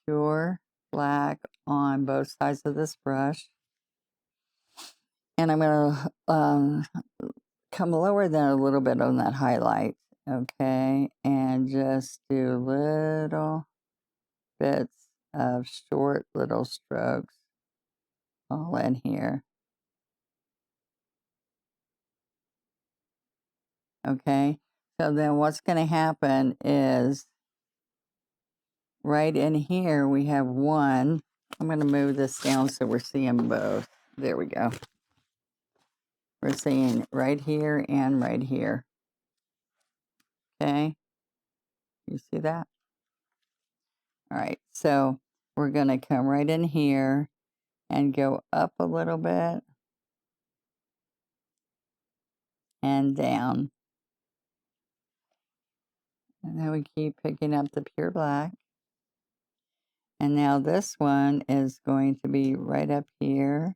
pure black on both sides of this brush. And I'm going to come lower than a little bit on that highlight. Okay. And just do little bits of short little strokes all in here. Okay, so then what's going to happen is right in here we have 1. I'm going to move this down so we're seeing both. There we go. We're seeing right here and right here. Okay, you see that? All right, so we're going to come right in here and go up a little bit and down. And then we keep picking up the pure black. And now this one is going to be right up here.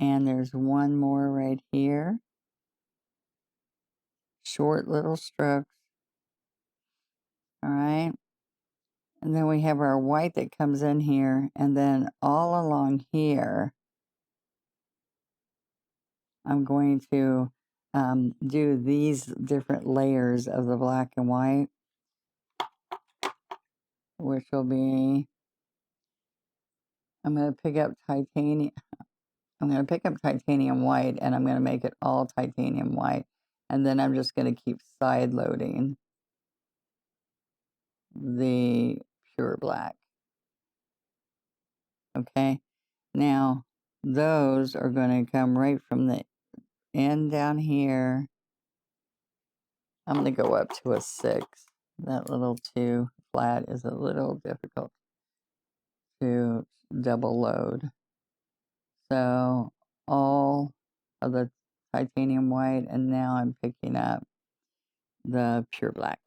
And there's 1 more right here. Short little strokes. All right. And then we have our white that comes in here. And then all along here, I'm going to do these different layers of the black and white, which will be, I'm going to pick up titanium. I'm going to pick up titanium white, and I'm going to make it all titanium white. And then I'm just going to keep side loading the pure black. Okay. Now, those are going to come right from the end down here. I'm going to go up to a 6. That little 2 flat is a little difficult to double load. So all of the titanium white, and now I'm picking up the pure black.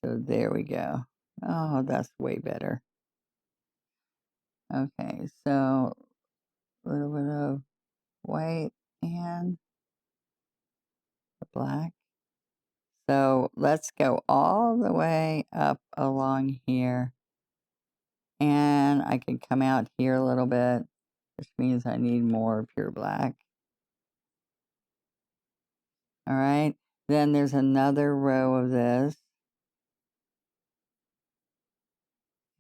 So there we go. Oh, that's way better. Okay, so a little bit of white and the black. So let's go all the way up along here. And I can come out here a little bit, which means I need more pure black. All right. Then there's another row of this.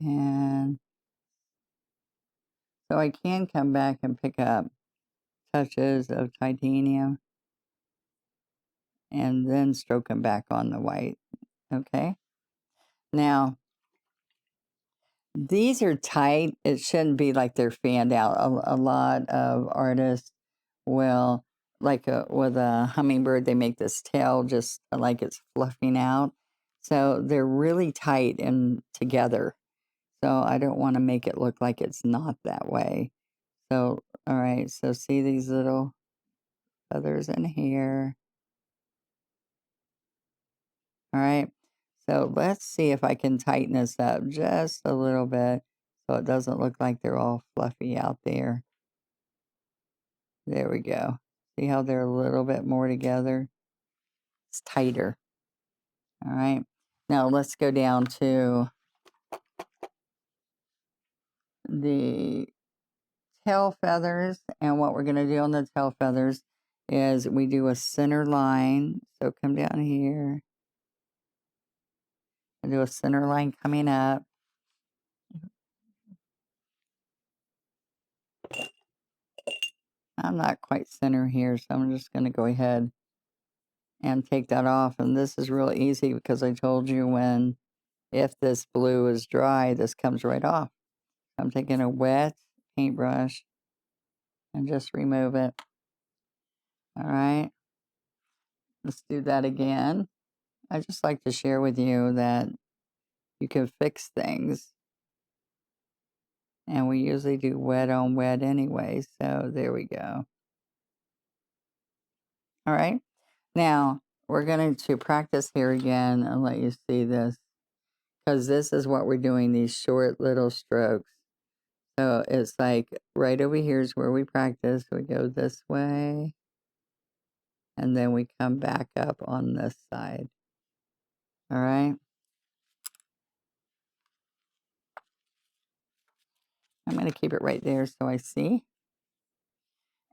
And so I can come back and pick up touches of titanium and then stroke them back on the white. Okay. Now, these are tight. It shouldn't be like they're fanned out. A lot of artists will, like with a hummingbird, they make this tail just like it's fluffing out. So they're really tight and together. So I don't want to make it look like it's not that way. So, all right. So see these little feathers in here. All right. So let's see if I can tighten this up just a little bit so it doesn't look like they're all fluffy out there. There we go. See how they're a little bit more together? It's tighter. All right. Now let's go down to the tail feathers. And what we're going to do on the tail feathers is we do a center line. So come down here and do a center line coming up. I'm not quite center here, so I'm just going to go ahead and take that off. And this is real easy because I told you if this blue is dry, this comes right off. I'm taking a wet paintbrush and just remove it. All right, let's do that again. I just like to share with you that you can fix things. And we usually do wet on wet anyway, so there we go. All right, now we're going to practice here again and let you see this, because this is what we're doing, these short little strokes. So it's like right over here is where we practice. We go this way, and then we come back up on this side. All right. I'm going to keep it right there so I see.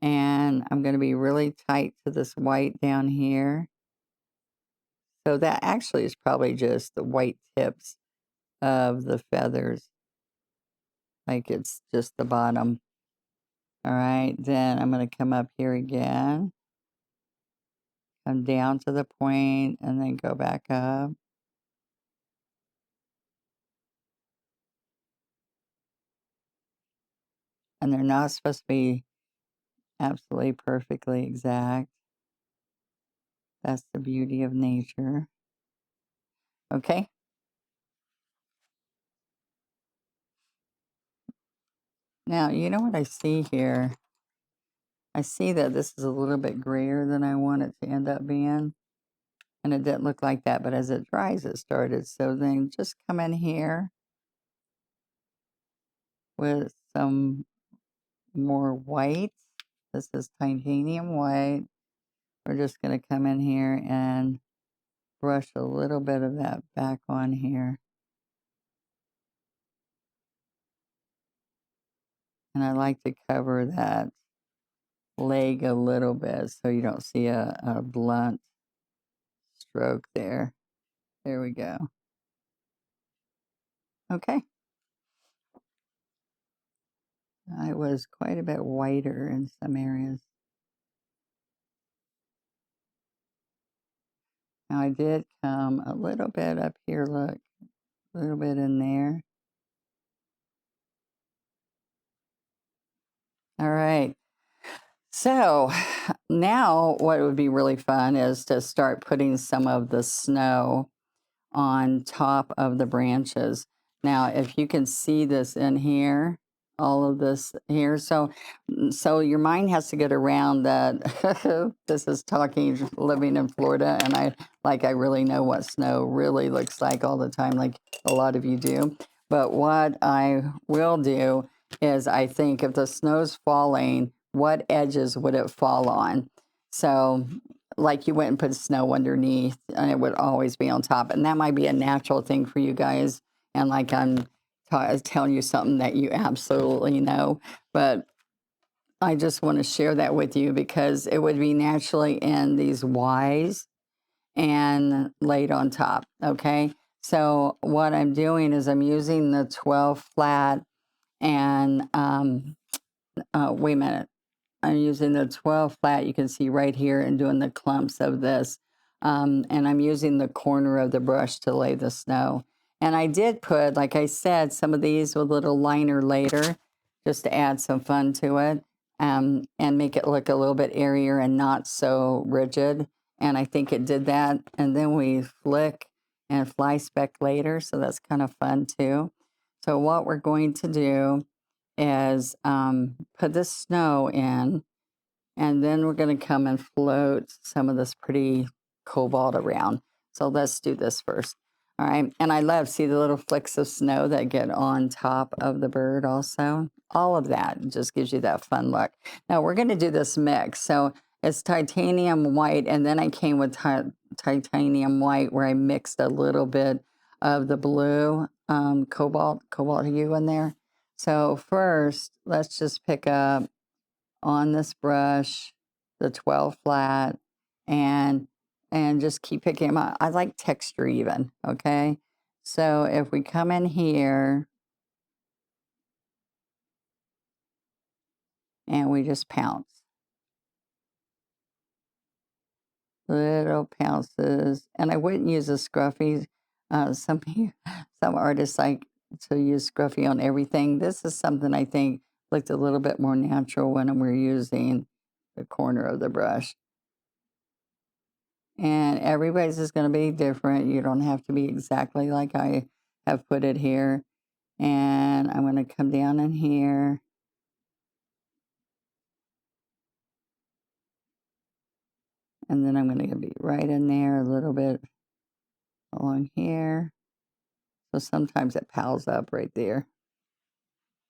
And I'm going to be really tight to this white down here. So that actually is probably just the white tips of the feathers. Like it's just the bottom. All right. Then I'm going to come up here again. Come down to the point and then go back up. And they're not supposed to be absolutely perfectly exact. That's the beauty of nature. Okay. Now, you know what I see here? I see that this is a little bit grayer than I want it to end up being. And it didn't look like that, but as it dries, it started. So then just come in here with some more white. This is titanium white. We're just going to come in here and brush a little bit of that back on here. And I like to cover that leg a little bit so you don't see a blunt stroke there. There we go. Okay. I was quite a bit whiter in some areas. Now I did come a little bit up here, look, a little bit in there. All right. So now what would be really fun is to start putting some of the snow on top of the branches. Now, if you can see this in here, all of this here. So your mind has to get around that this is talking living in Florida, and I really know what snow really looks like all the time, like a lot of you do. But what I will do is I think if the snow's falling, what edges would it fall on? So like you went and put snow underneath and it would always be on top. And that might be a natural thing for you guys. And like I'm telling you something that you absolutely know. But I just want to share that with you because it would be naturally in these Ys and laid on top. Okay. So what I'm doing is I'm using the 12 flat and wait a minute. I'm using the 12 flat, you can see right here and doing the clumps of this. And I'm using the corner of the brush to lay the snow. And I did put, like I said, some of these with a little liner later, just to add some fun to it, and make it look a little bit airier and not so rigid. And I think it did that. And then we flick and fly speck later, so that's kind of fun too. So what we're going to do is put the snow in, and then we're going to come and float some of this pretty cobalt around. So let's do this first. All right. And I love, see the little flecks of snow that get on top of the bird also. All of that just gives you that fun look. Now we're going to do this mix. So it's titanium white, and then I came with titanium white where I mixed a little bit of the blue cobalt hue in there. So first, let's just pick up on this brush the 12 flat, and just keep picking them up. I like texture even, okay? So if we come in here and we just pounce, little pounces, and I wouldn't use a scruffy. Some artists like to use scruffy on everything. This is something I think looked a little bit more natural when we're using the corner of the brush. And everybody's is going to be different. You don't have to be exactly like I have put it here. And I'm going to come down in here. And then I'm going to be right in there a little bit along here. So sometimes it piles up right there.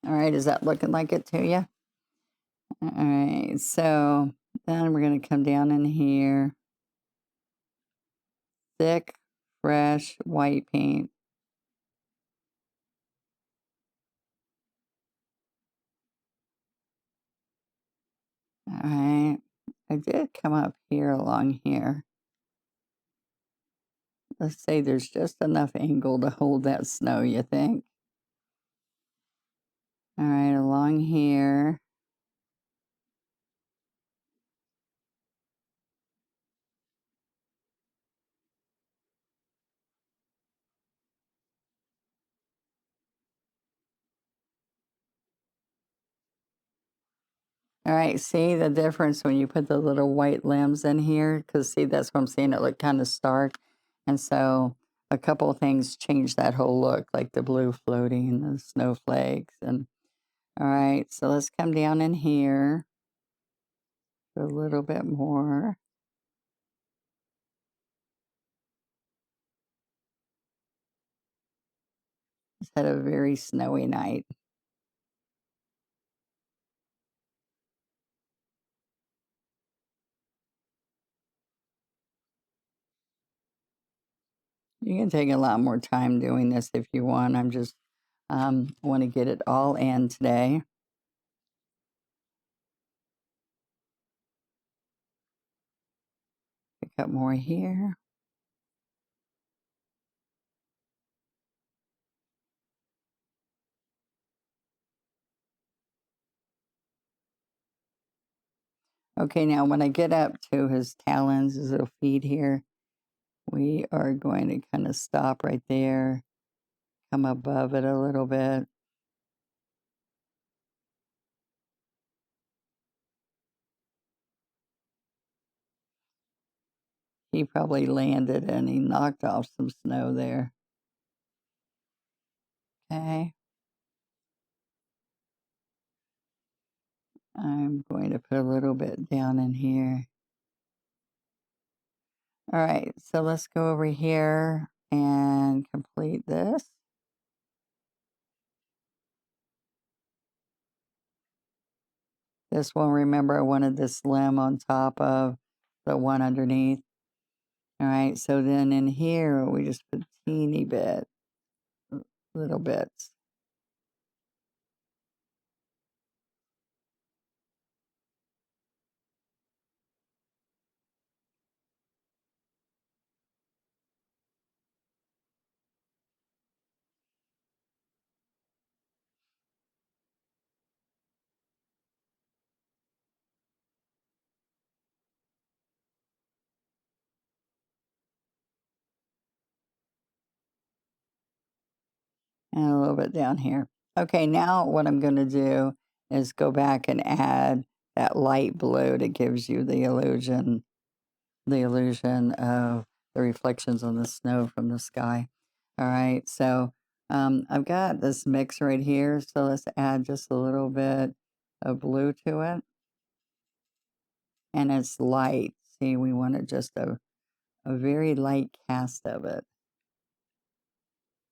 All right, is that looking like it to you? All right, so then we're going to come down in here. Thick, fresh white paint. All right, I did come up here along here. Let's say there's just enough angle to hold that snow, you think? All right, along here. All right, see the difference when you put the little white limbs in here? Because see, that's what I'm saying, it looked kind of stark. And so a couple of things changed that whole look, like the blue floating, the snowflakes. And all right, so let's come down in here a little bit more. Just had a very snowy night. You can take a lot more time doing this if you want. I'm just want to get it all in today. Pick up more here. Okay, now when I get up to his talons, his little feet here, we are going to kind of stop right there, come above it a little bit. He probably landed and he knocked off some snow there. Okay. I'm going to put a little bit down in here. All right, so let's go over here and complete this. This one, remember, I wanted this limb on top of the one underneath. All right, so then in here, we just put a teeny bit, little bits. and a little bit down here. Okay, now what I'm going to do is go back and add that light blue that gives you the illusion of the reflections on the snow from the sky. All right, so I've got this mix right here, so let's add just a little bit of blue to it. And it's light. See, we wanted just a very light cast of it.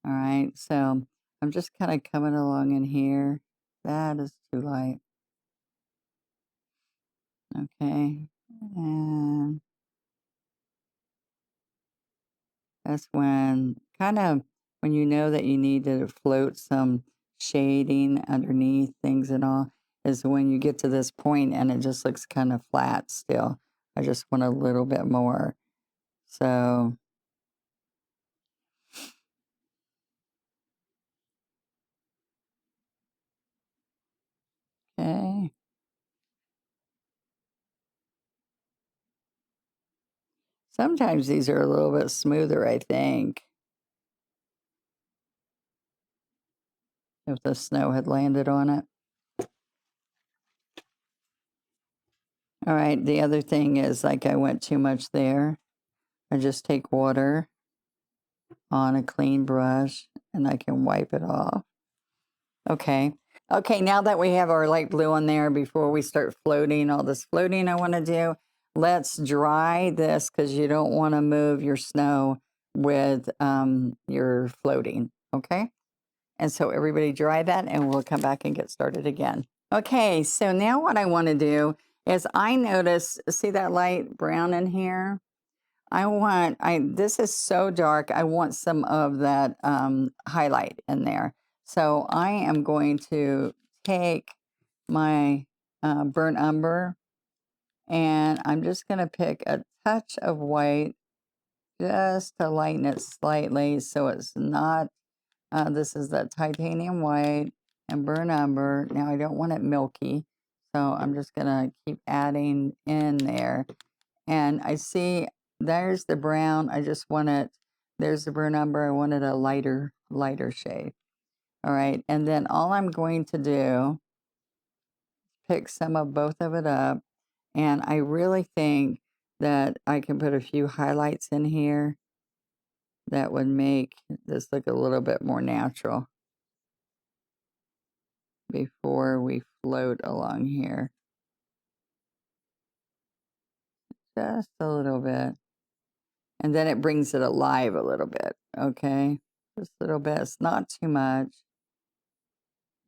All right, so I'm just kind of coming along in here. That is too light. Okay, and that's when you know that you need to float some shading underneath things and all, is when you get to this point and it just looks kind of flat still. I just want a little bit more. So, okay. Sometimes these are a little bit smoother, I think, if the snow had landed on it. All right, the other thing is, like, I went too much there. I just take water on a clean brush and I can wipe it off. Okay. Okay, now that we have our light blue on there, before we start floating, all this floating I want to do, let's dry this because you don't want to move your snow with your floating. Okay. And so everybody dry that and we'll come back and get started again. Okay, so now what I want to do is I notice, see that light brown in here? This is so dark, I want some of that highlight in there. So I am going to take my burnt umber and I'm just going to pick a touch of white just to lighten it slightly so it's not, this is that titanium white and burnt umber. Now I don't want it milky, so I'm just going to keep adding in there. And I see there's the brown. I just want it, there's the burnt umber. I wanted a lighter shade. All right. And then all I'm going to do, pick some of both of it up. And I really think that I can put a few highlights in here that would make this look a little bit more natural before we float along here. Just a little bit. And then it brings it alive a little bit, okay? Just a little bit. It's not too much.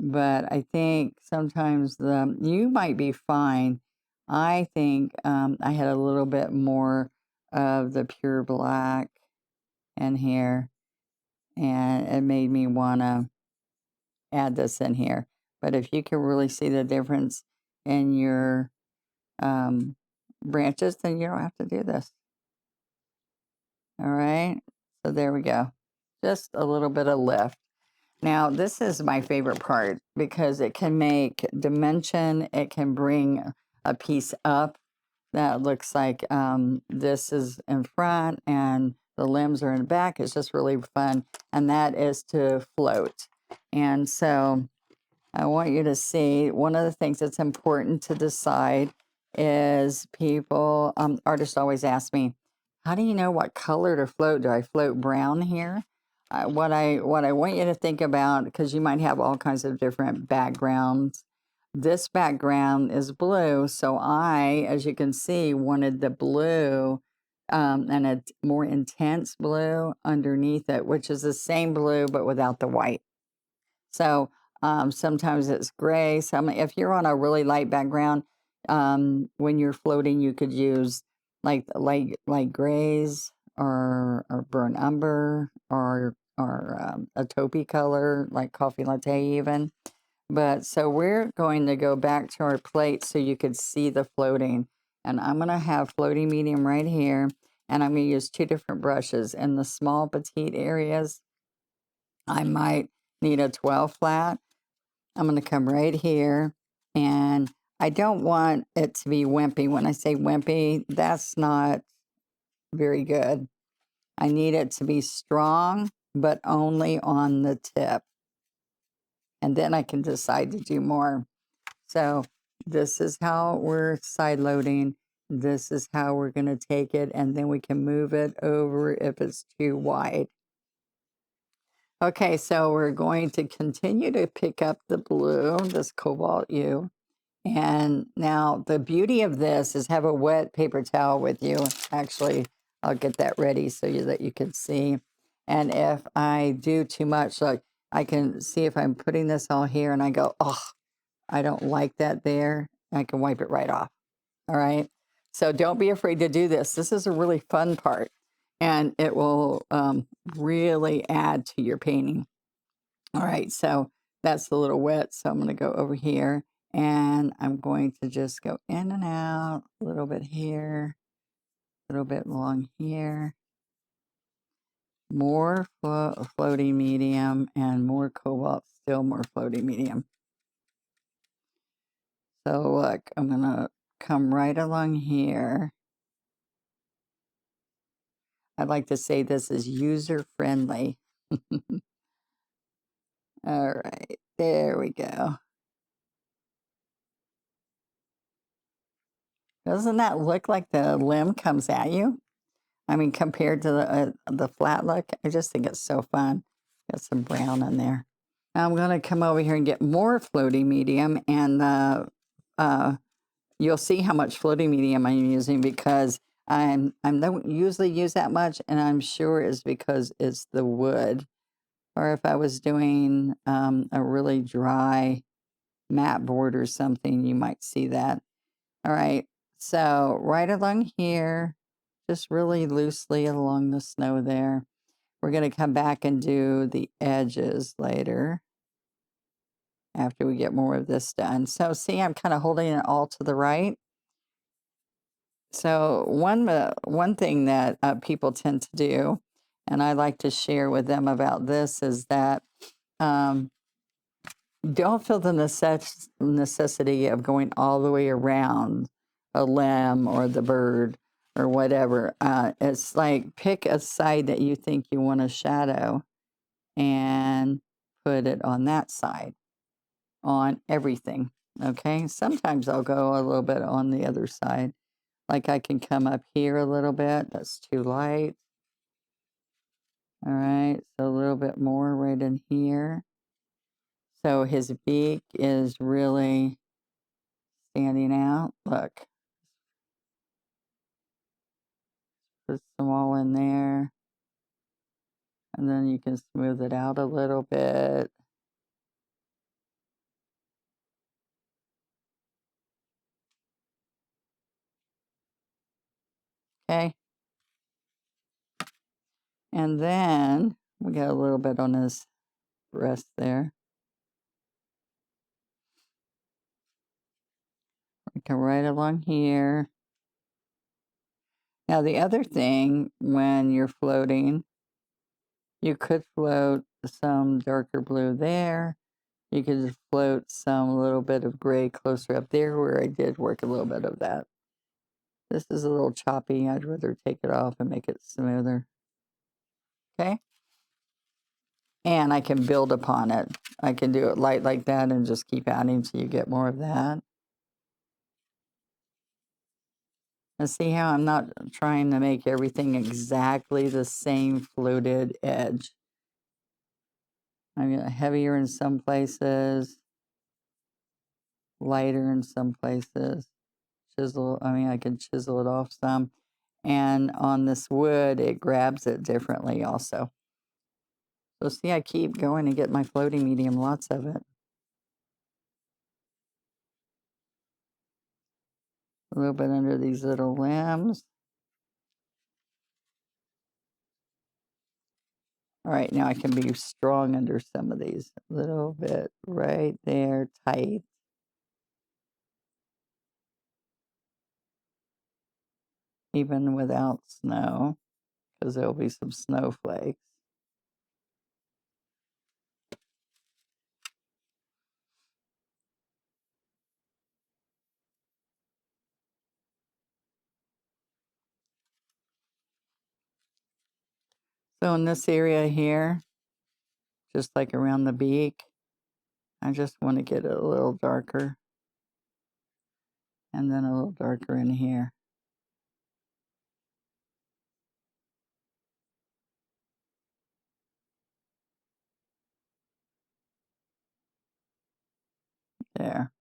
But I think sometimes you might be fine. I think I had a little bit more of the pure black in here, and it made me want to add this in here. But if you can really see the difference in your branches, then you don't have to do this. All right, so there we go. Just a little bit of lift. Now, this is my favorite part because it can make dimension. It can bring a piece up that looks like this is in front and the limbs are in the back. It's just really fun. And that is to float. And so I want you to see, one of the things that's important to decide is artists always ask me, how do you know what color to float? Do I float brown here? What I want you to think about, because you might have all kinds of different backgrounds. This background is blue, so I, as you can see, wanted the blue and a more intense blue underneath it, which is the same blue but without the white. So sometimes it's gray. If you're on a really light background, when you're floating, you could use like light grays or burnt umber or a taupey color like coffee latte even. But so we're going to go back to our plate so you could see the floating. And I'm going to have floating medium right here. And I'm going to use two different brushes. In the small petite areas, I might need a 12 flat. I'm going to come right here. And I don't want it to be wimpy. When I say wimpy, that's not very good. I need it to be strong, but only on the tip. and then I can decide to do more. So this is how we're side loading. This is how we're going to take it, and then we can move it over if it's too wide. Okay, so we're going to continue to pick up the blue, this cobalt U. And now the beauty of this is have a wet paper towel with you. Actually, I'll get that ready so that you can see. And if I do too much, like I can see if I'm putting this all here and I go, oh, I don't like that there, I can wipe it right off. All right. So don't be afraid to do this. This is a really fun part, and it will really add to your painting. All right. So that's a little wet. So I'm going to go over here and I'm going to just go in and out a little bit here, a little bit along here. More floating medium and more cobalt, still more floating medium. So look, I'm going to come right along here. I'd like to say this is user friendly. All right, there we go. Doesn't that look like the limb comes at you? I mean, compared to the flat look, I just think it's so fun. Got some brown in there. Now I'm going to come over here and get more floating medium, and you'll see how much floating medium I'm using because I don't usually use that much, and I'm sure it's because it's the wood. Or if I was doing a really dry matte board or something, you might see that. All right, so right along here, just really loosely along the snow there. We're going to come back and do the edges later after we get more of this done. So see, I'm kind of holding it all to the right. So one thing that people tend to do, and I like to share with them about this, is that don't feel the necessity of going all the way around a limb or the bird or whatever. It's like pick a side that you think you want to shadow and put it on that side on everything. Okay, sometimes I'll go a little bit on the other side. Like I can come up here a little bit. That's too light. All right, so a little bit more right in here. So his beak is really standing out. Look, put some all in there. And then you can smooth it out a little bit. Okay. And then we got a little bit on his breast there. We come right along here. Now, the other thing, when you're floating, you could float some darker blue there. You could just float some little bit of gray closer up there where I did work a little bit of that. This is a little choppy. I'd rather take it off and make it smoother. Okay. And I can build upon it. I can do it light like that and just keep adding till you get more of that. And see how I'm not trying to make everything exactly the same fluted edge. I'm heavier in some places, lighter in some places. I can chisel it off some. And on this wood, it grabs it differently also. So see, I keep going to get my floating medium, lots of it. A little bit under these little limbs. All right, now I can be strong under some of these. A little bit right there, tight. Even without snow, because there'll be some snowflakes. So in this area here, just like around the beak, I just want to get it a little darker and then a little darker in here. There.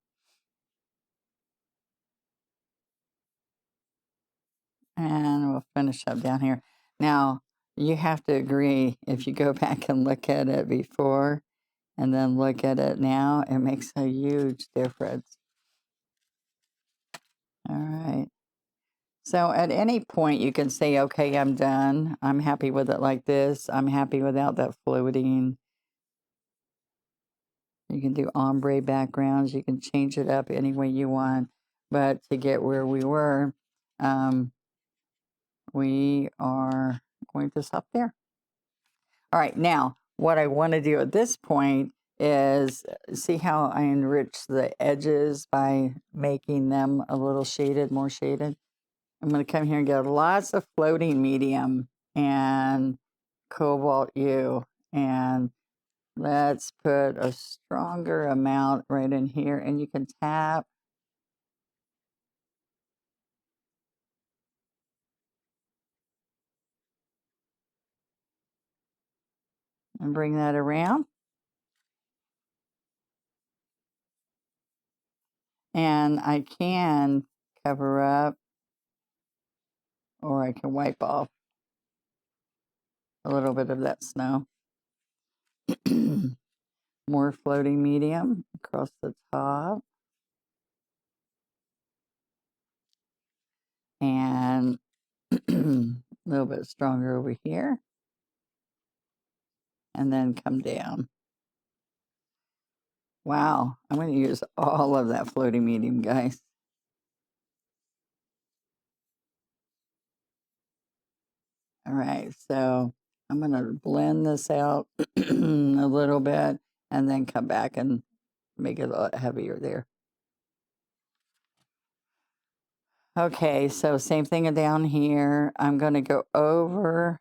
And we'll finish up down here. Now, you have to agree, if you go back and look at it before and then look at it now, it makes a huge difference. All right. So at any point, you can say, okay, I'm done. I'm happy with it like this. I'm happy without that floating. You can do ombre backgrounds. You can change it up any way you want. But to get where we were, we are going to stop there. All right, now what I want to do at this point is see how I enrich the edges by making them a little shaded, more shaded. I'm going to come here and get lots of floating medium and cobalt hue, and let's put a stronger amount right in here, and you can tap and bring that around. And I can cover up, or I can wipe off a little bit of that snow. More floating medium across the top. And a little bit stronger over here. And then come down. Wow, I'm going to use all of that floating medium, guys. All right, so I'm going to blend this out a little bit and then come back and make it a lot heavier there. Okay, so same thing down here. I'm going to go over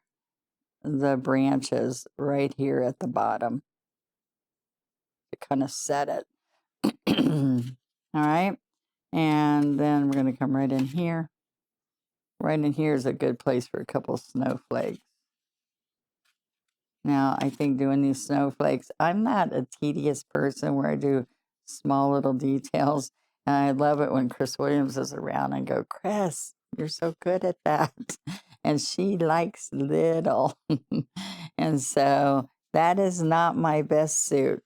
the branches right here at the bottom to kind of set it. All right, and then we're going to come right in here. Right in here is a good place for a couple snowflakes. Now, I think doing these snowflakes, I'm not a tedious person where I do small little details. And I love it when Chris Williams is around and go, Chris, you're so good at that. And she likes little. And so that is not my best suit.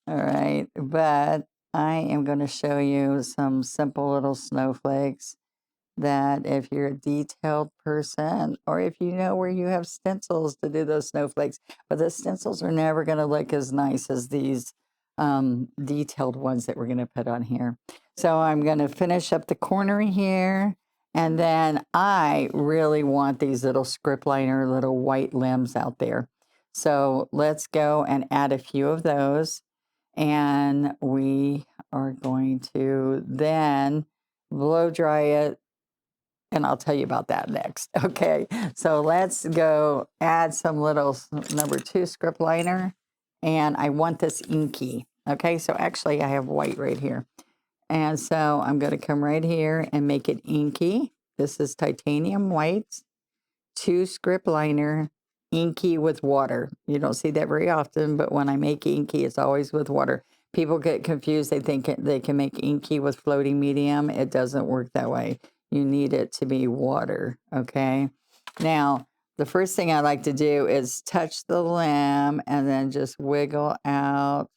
All right. But I am going to show you some simple little snowflakes that if you're a detailed person, or if you know where you have stencils to do those snowflakes, but the stencils are never going to look as nice as these detailed ones that we're going to put on here. So I'm going to finish up the corner here, and then I really want these little script liner, little white limbs out there. So let's go and add a few of those, and we are going to then blow dry it, and I'll tell you about that next. Okay, so let's go add some little number 2 script liner, and I want this inky. Okay, so actually I have white right here. And so I'm going to come right here and make it inky. This is titanium white, 2 script liner, inky with water. You don't see that very often, but when I make inky, it's always with water. People get confused. They think they can make inky with floating medium. It doesn't work that way. You need it to be water, okay? Now, the first thing I like to do is touch the limb and then just wiggle out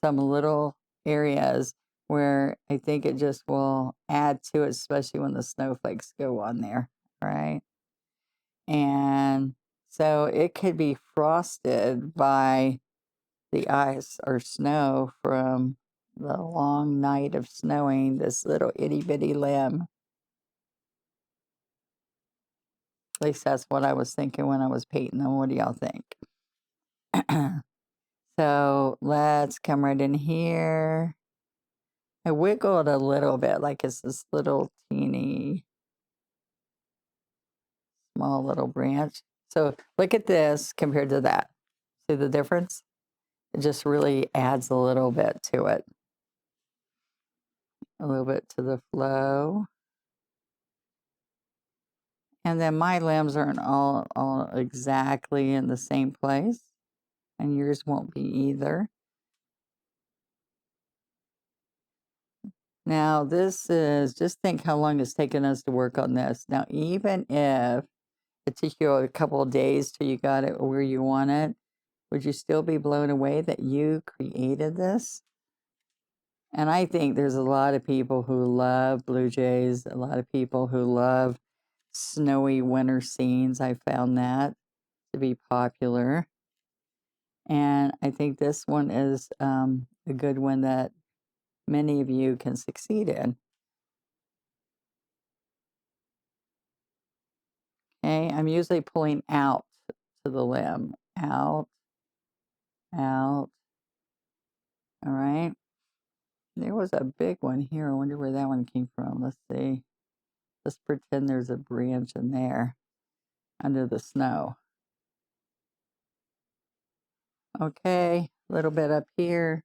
some little areas where I think it just will add to it, especially when the snowflakes go on there, right? And so it could be frosted by the ice or snow from the long night of snowing this little itty bitty limb. At least that's what I was thinking when I was painting them. What do y'all think? So let's come right in here. I wiggle it a little bit like it's this little teeny small little branch. So look at this compared to that. See the difference? It just really adds a little bit to it. A little bit to the flow. And then my limbs aren't all exactly in the same place, and yours won't be either. Now, this is, just think how long it's taken us to work on this. Now, even if it took you a couple of days till you got it where you want it, would you still be blown away that you created this? And I think there's a lot of people who love blue jays, a lot of people who love snowy winter scenes. I found that to be popular. And I think this one is a good one that many of you can succeed in. Okay, I'm usually pulling out to the limb. Out, out. All right. There was a big one here. I wonder where that one came from. Let's see. Let's pretend there's a branch in there under the snow. Okay, a little bit up here.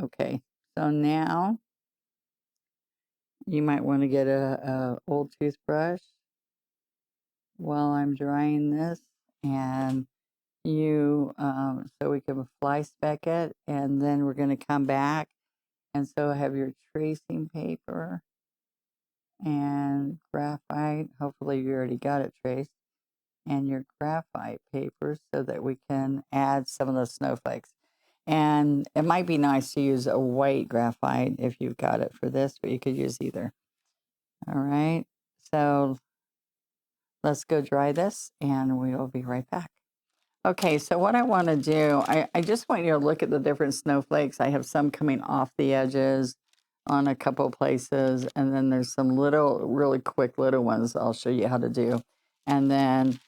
Okay, so now you might want to get a old toothbrush while I'm drying this, and so we can fly speck it, and then we're going to come back, and so have your tracing paper and graphite. Hopefully you already got it traced, and your graphite paper so that we can add some of those snowflakes. And it might be nice to use a white graphite if you've got it for this, but you could use either. All right, so let's go dry this and we will be right back. Okay, so what I want to do, I just want you to look at the different snowflakes. I have some coming off the edges on a couple places, and then there's some little, really quick little ones I'll show you how to do. And then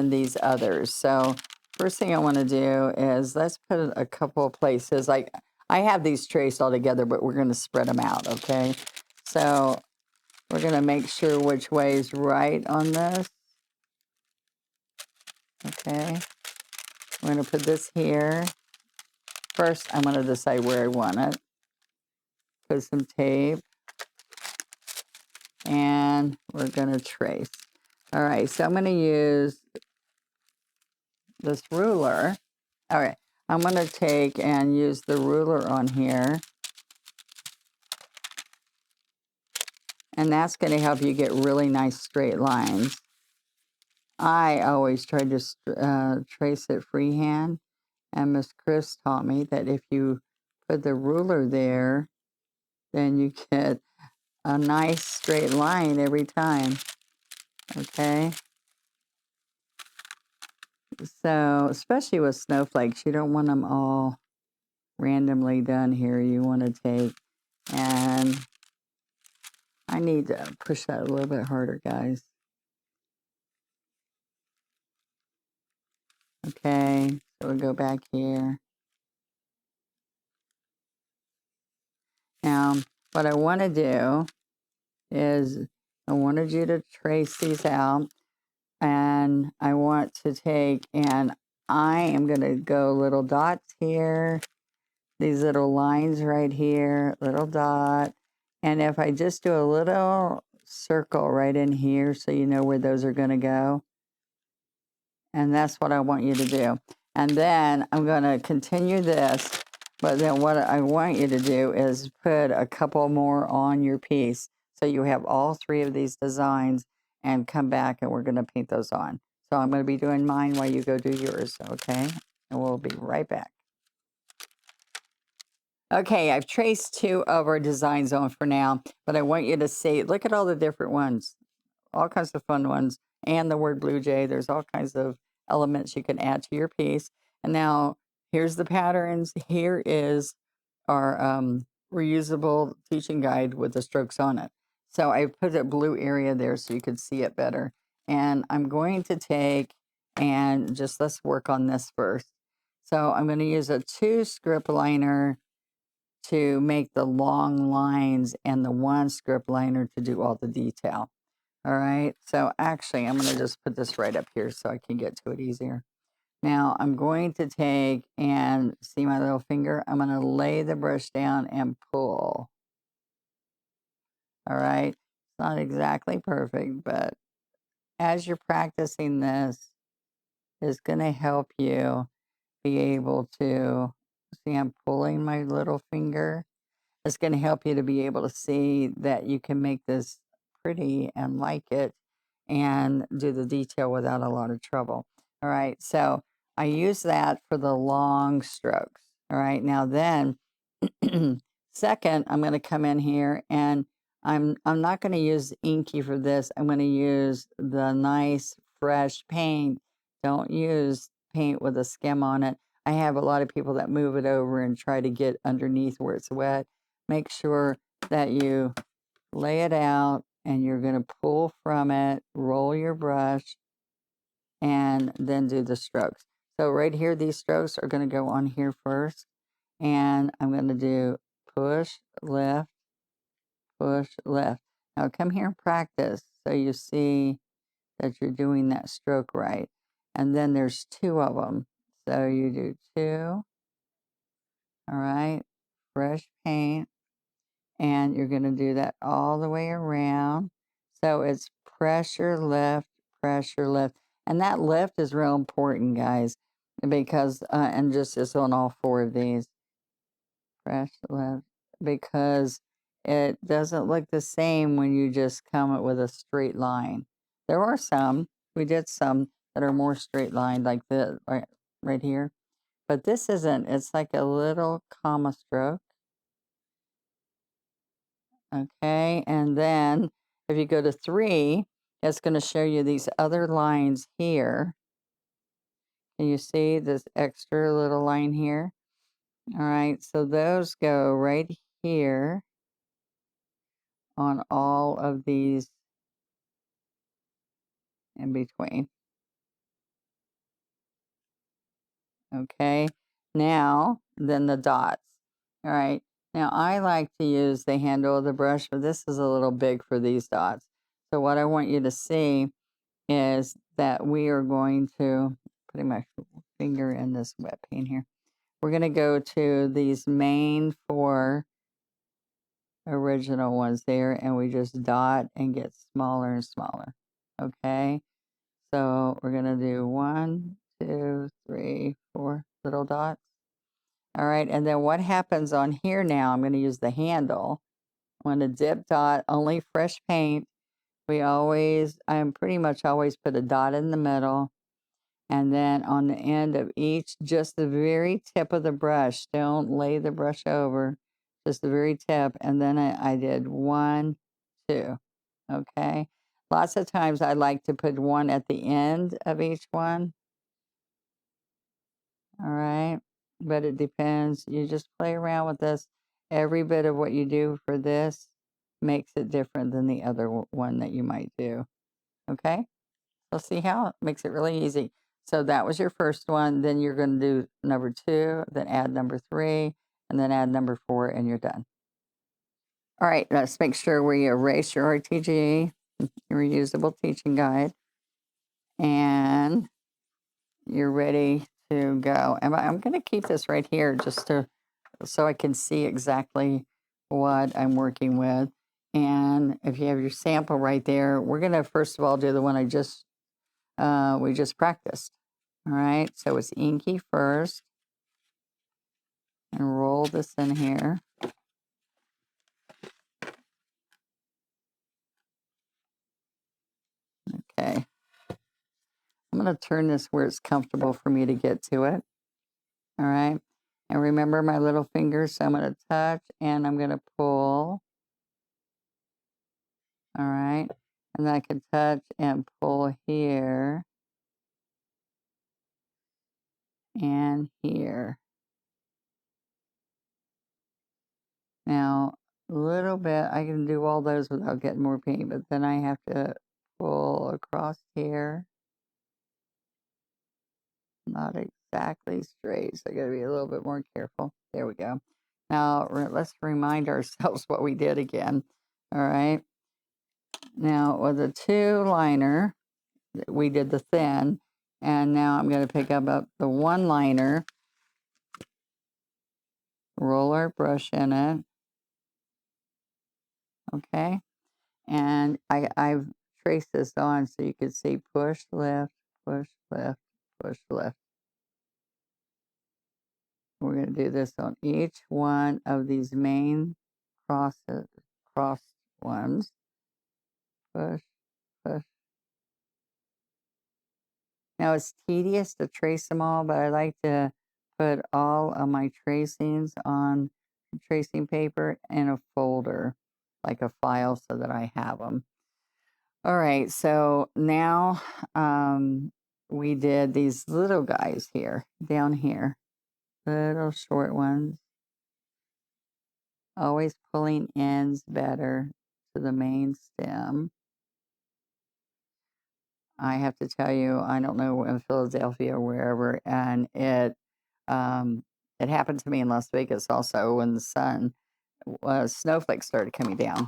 these others. So first thing I want to do is let's put a couple of places. Like I have these traced all together, but we're going to spread them out, okay? So we're going to make sure which way is right on this. Okay. I'm going to put this here. First, I'm going to decide where I want it. Put some tape. And we're going to trace. All right, so I'm going to use this ruler. All right, I'm going to take and use the ruler on here. And that's going to help you get really nice straight lines. I always try to trace it freehand. And Miss Chris taught me that if you put the ruler there, then you get a nice straight line every time. Okay. So, especially with snowflakes, you don't want them all randomly done here. You want to take, and I need to push that a little bit harder, guys. Okay, so we'll go back here. Now, what I want to do is I wanted you to trace these out, and I want to take, and I am going to go little dots here, these little lines right here, little dot. And if I just do a little circle right in here so you know where those are going to go. And that's what I want you to do. And then I'm going to continue this. But then what I want you to do is put a couple more on your piece. So you have all three of these designs and come back and we're going to paint those on. So I'm going to be doing mine while you go do yours, okay? And we'll be right back. Okay, I've traced two of our designs on for now, but I want you to see, look at all the different ones, all kinds of fun ones, and the word Blue Jay. There's all kinds of elements you can add to your piece. And now here's the patterns. Here is our reusable teaching guide with the strokes on it. So I put a blue area there so you could see it better. And I'm going to take and just let's work on this first. So I'm going to use a 2 script liner to make the long lines and the one script liner to do all the detail. All right, so actually I'm going to just put this right up here so I can get to it easier. Now I'm going to take and see my little finger. I'm going to lay the brush down and pull. All right, it's not exactly perfect, but as you're practicing this, it's going to help you be able to see I'm pulling my little finger. It's going to help you to be able to see that you can make this pretty and like it and do the detail without a lot of trouble. All right, so I use that for the long strokes. All right, now then, second, I'm going to come in here and I'm not going to use inky for this. I'm going to use the nice fresh paint. Don't use paint with a skim on it. I have a lot of people that move it over and try to get underneath where it's wet. Make sure that you lay it out and you're going to pull from it, roll your brush, and then do the strokes. So right here, these strokes are going to go on here first. And I'm going to do push, lift, push, lift. Now come here and practice so you see that you're doing that stroke right. And then there's two of them. So you do two, all right, fresh paint, and you're going to do that all the way around. So it's pressure, lift, pressure, lift. And that lift is real important, guys, because, and just is on all four of these. Press lift, because it doesn't look the same when you just come it with a straight line. There are some, we did some that are more straight line like the right here, but this isn't. It's like a little comma stroke. Okay, and then if you go to 3, it's going to show you these other lines here. Can you see this extra little line here? All right, so those go right here on all of these in between. Okay, now then the dots. All right, now I like to use the handle of the brush, but this is a little big for these dots. So what I want you to see is that we are going to, putting my finger in this wet paint here, we're going to go to these main 4 original ones there, and we just dot and get smaller and smaller. Okay, so we're going to do 1, 2, 3, 4 little dots. All right, and then what happens on here now, I'm going to use the handle. I'm going to dip dot, only fresh paint. I'm pretty much always put a dot in the middle. And then on the end of each, just the very tip of the brush, don't lay the brush over, just the very tip. And then I did 1, 2, okay? Lots of times I like to put 1 at the end of each one, all right? But it depends. You just play around with this. Every bit of what you do for this makes it different than the other one that you might do, okay? So see how it makes it really easy. So that was your first one. Then you're going to do number 2, then add number 3, and then add number 4, and you're done. All right, let's make sure we erase your RTG, your reusable teaching guide, and you're ready to go. And I'm going to keep this right here just so I can see exactly what I'm working with. And if you have your sample right there, we're going to first of all do the one we just practiced. All right, so it's inky first, and roll this in here. Okay, I'm going to turn this where it's comfortable for me to get to it. All right, and remember my little fingers, so I'm going to touch and I'm going to pull. All right, and then I can touch and pull here and here. Now, a little bit, I can do all those without getting more paint, but then I have to pull across here. Not exactly straight, so I gotta be a little bit more careful. There we go. Now, let's remind ourselves what we did again. All right. Now, with the 2 liner, we did the thin, and now I'm going to pick up the 1 liner, roll our brush in it. Okay. And I've traced this on so you can see push, lift, push, lift, push, lift. We're going to do this on each one of these main crossed ones. Push, push. Now it's tedious to trace them all, but I like to put all of my tracings on tracing paper in a folder, like a file, so that I have them. All right, so now we did these little guys here, down here, little short ones. Always pulling ends better to the main stem. I have to tell you, I don't know, in Philadelphia or wherever, and it happened to me in Las Vegas also when the snowflakes started coming down.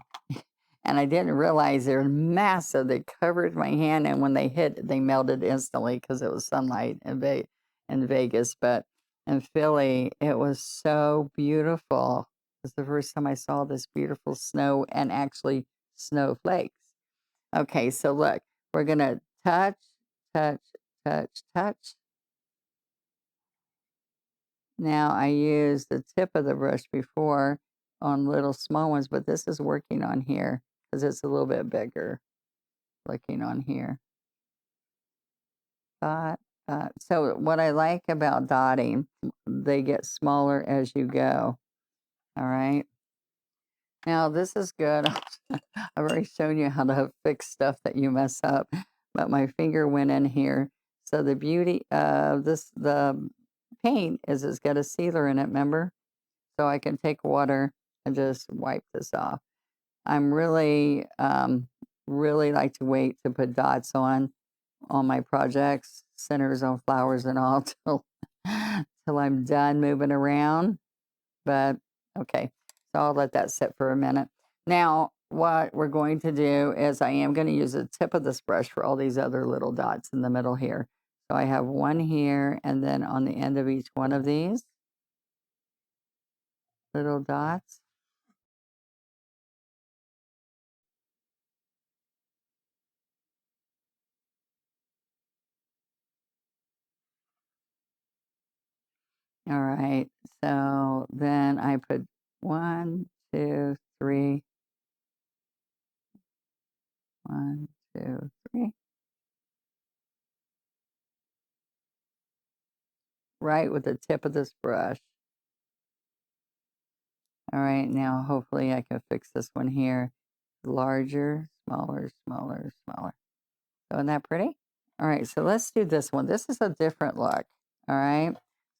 And I didn't realize they're massive. They covered my hand, and when they hit, they melted instantly because it was sunlight in Vegas. But in Philly, it was so beautiful. It was the first time I saw this beautiful snow and actually snowflakes. Okay, so look, we're going to touch, touch, touch, touch. Now, I used the tip of the brush before on little small ones, but this is working on here because it's a little bit bigger. Looking on here. Dot, dot. So what I like about dotting, they get smaller as you go. All right. Now this is good. I've already shown you how to fix stuff that you mess up, but my finger went in here. So the beauty of the paint is it's got a sealer in it, remember? So I can take water and just wipe this off. I'm really, really like to wait to put dots on my projects, centers on flowers and all till I'm done moving around. But okay, so I'll let that sit for a minute. Now, what we're going to do is I am going to use the tip of this brush for all these other little dots in the middle here. So I have one here, and then on the end of each one of these little dots. All right, so then I put 1, 2, 3, 1, 2, 3. Right with the tip of this brush. All right, now hopefully I can fix this one here. Larger, smaller, smaller, smaller. So isn't that pretty? All right, so let's do this one. This is a different look. All right.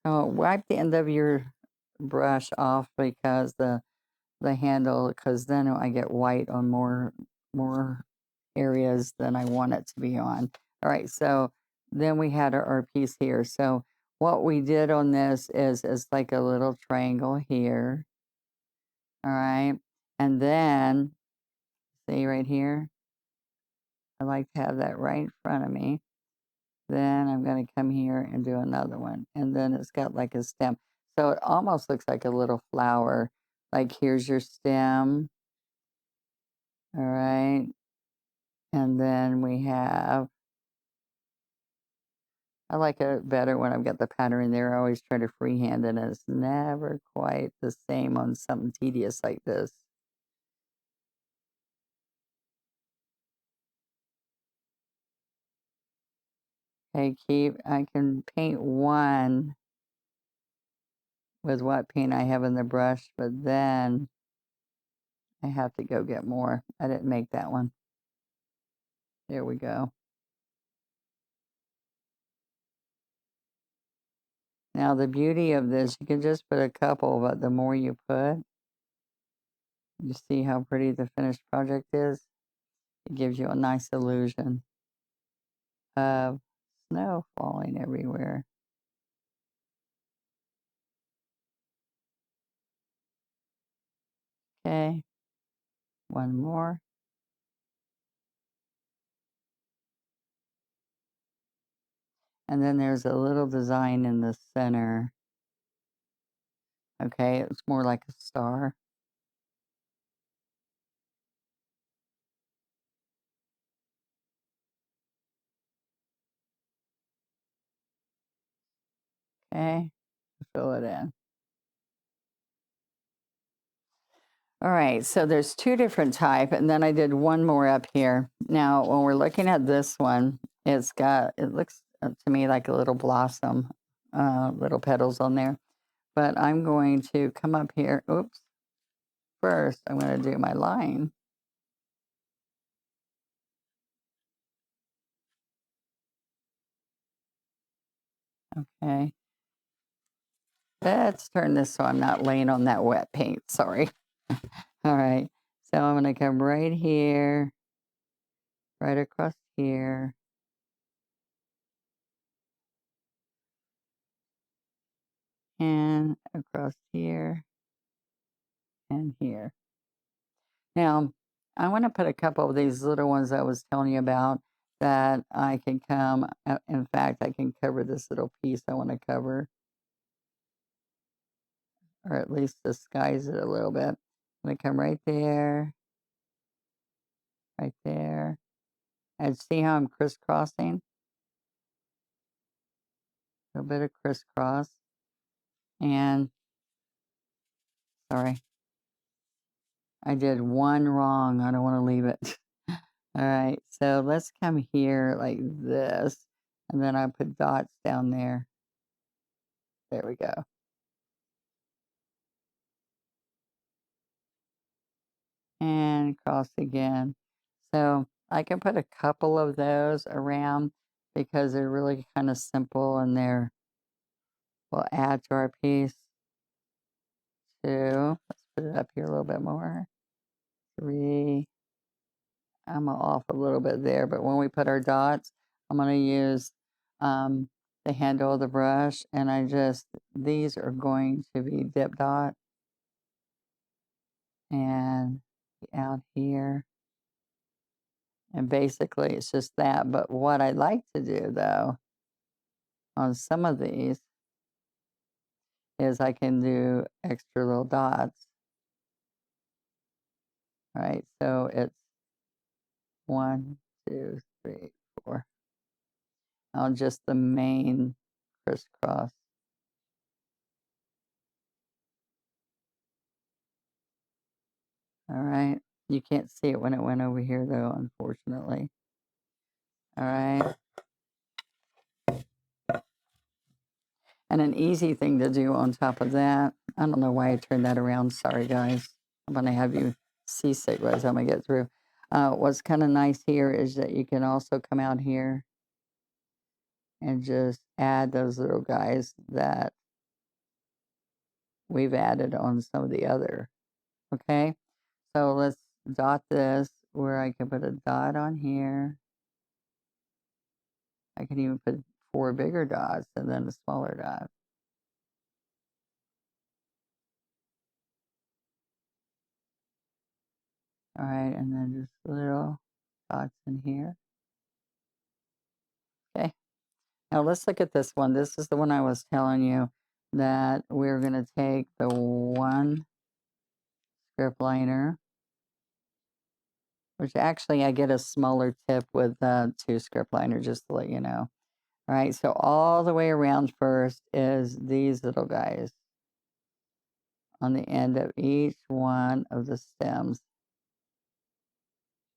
So wipe the end of your brush off because the handle, because then I get white on more areas than I want it to be on. All right, so then we had our piece here. So what we did on this is like a little triangle here. All right. And then, see right here, I like to have that right in front of me. Then I'm going to come here and do another one. And then it's got like a stem. So it almost looks like a little flower. Like here's your stem. All right. And then we have, I like it better when I've got the pattern in there. I always try to freehand it, and it's never quite the same on something tedious like this. Okay, I can paint one with what paint I have in the brush, but then I have to go get more. I didn't make that one. There we go. Now the beauty of this, you can just put a couple, but the more you put, you see how pretty the finished project is? It gives you a nice illusion of snow falling everywhere. Okay, one more. And then there's a little design in the center. Okay, it's more like a star. Okay, fill it in. All right, so there's two different type, and then I did one more up here. Now, when we're looking at this one, it looks to me like a little blossom, little petals on there. But I'm going to come up here. Oops. First, I'm going to do my line. Okay. Let's turn this so I'm not laying on that wet paint. Sorry. All right. So I'm going to come right here, right across here. And across here and here. Now, I want to put a couple of these little ones I was telling you about that I can come. In fact, I can cover this little piece I want to cover, or at least disguise it a little bit. I'm going to come right there, right there. And see how I'm crisscrossing? A little bit of crisscross. And, sorry, I did one wrong. I don't want to leave it. All right, so let's come here like this. And then I put dots down there. There we go. And cross again. So I can put a couple of those around because they're really kind of simple and they're, will add to our piece. 2, let's put it up here a little bit more. 3, I'm off a little bit there, but when we put our dots, I'm going to use the handle of the brush, and these are going to be dip dot and out here. And basically it's just that. But what I like to do though, on some of these, is I can do extra little dots. Right, so it's 1, 2, 3, 4 on just the main crisscross. All right, you can't see it when it went over here though, unfortunately. All right. And an easy thing to do on top of that, I don't know why I turned that around. Sorry, guys. I'm going to have you seasick by the time I get through. What's kind of nice here is that you can also come out here and just add those little guys that we've added on some of the other. Okay, so let's dot this where I can put a dot on here. I can even put 4 bigger dots and then a smaller dot. All right, and then just little dots in here. Okay, now let's look at this one. This is the one I was telling you that we're going to take the 1 script liner, which actually I get a smaller tip with 2 script liner, just to let you know. All right, so all the way around first is these little guys on the end of each one of the stems.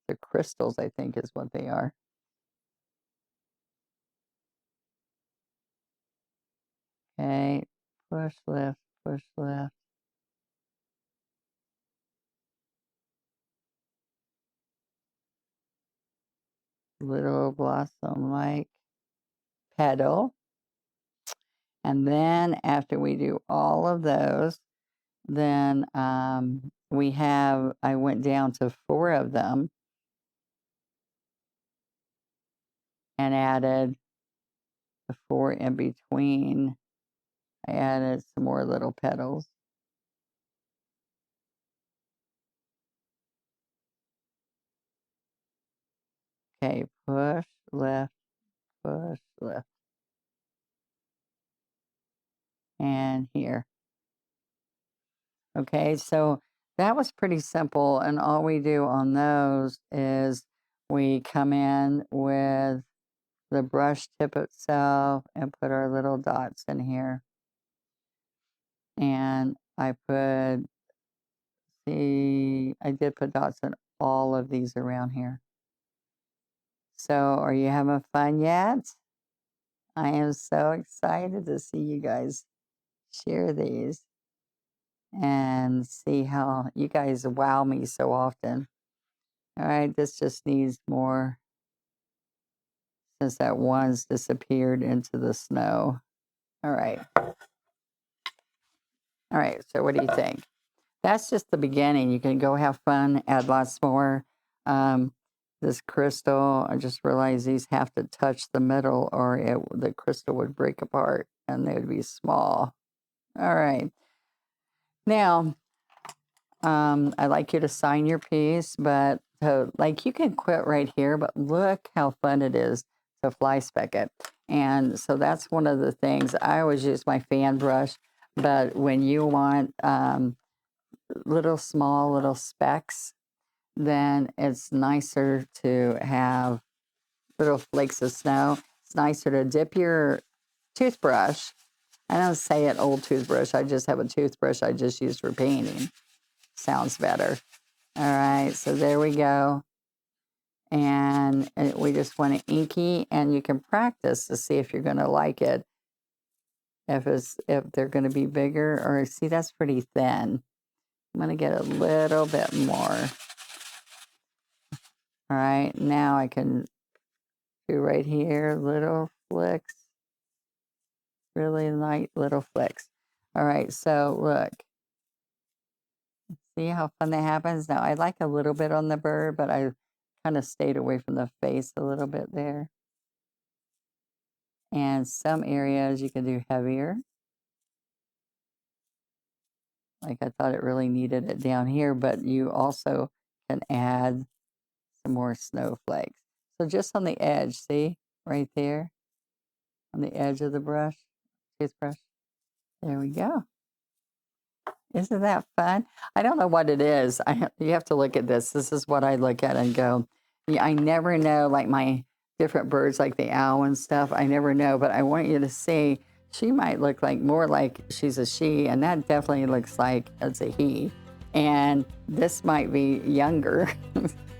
The crystals, I think, is what they are. Okay, push, lift, push, lift. Little blossom-like petal. And then after we do all of those, then I went down to 4 of them and added the 4 in between. I added some more little petals. Okay, push, lift, and here. Okay, so that was pretty simple, and all we do on those is we come in with the brush tip itself and put our little dots in here. And I did put dots in all of these around here. So are you having fun yet? I am so excited to see you guys share these and see how you guys wow me so often. All right, this just needs more since that one's disappeared into the snow. All right. All right, so what do you think? That's just the beginning. You can go have fun, add lots more. This crystal, I just realized these have to touch the middle or the crystal would break apart and they would be small. All right. Now, I'd like you to sign your piece, but like you can quit right here, but look how fun it is to fly speck it. And so that's one of the things. I always use my fan brush, but when you want small little specks, then it's nicer to have little flakes of snow. It's nicer to dip your toothbrush. I don't say an old toothbrush. I just have a toothbrush I just use for painting. Sounds better. All right, so there we go. And we just want it inky, and you can practice to see if you're going to like it. If they're going to be bigger, or see, that's pretty thin. I'm going to get a little bit more. All right, now I can do right here, little flicks. Really light little flicks. All right, so look. See how fun that happens? Now, I like a little bit on the bird, but I kind of stayed away from the face a little bit there. And some areas you can do heavier. Like I thought it really needed it down here, but you also can add some more snowflakes. So just on the edge, see? Right there? On the edge of the toothbrush. There we go. Isn't that fun? I don't know what it is. You have to look at this. This is what I look at and go, yeah, I never know, like my different birds, like the owl and stuff, I never know, but I want you to see, she might look like more like she's a she, and that definitely looks like it's a he. And this might be younger.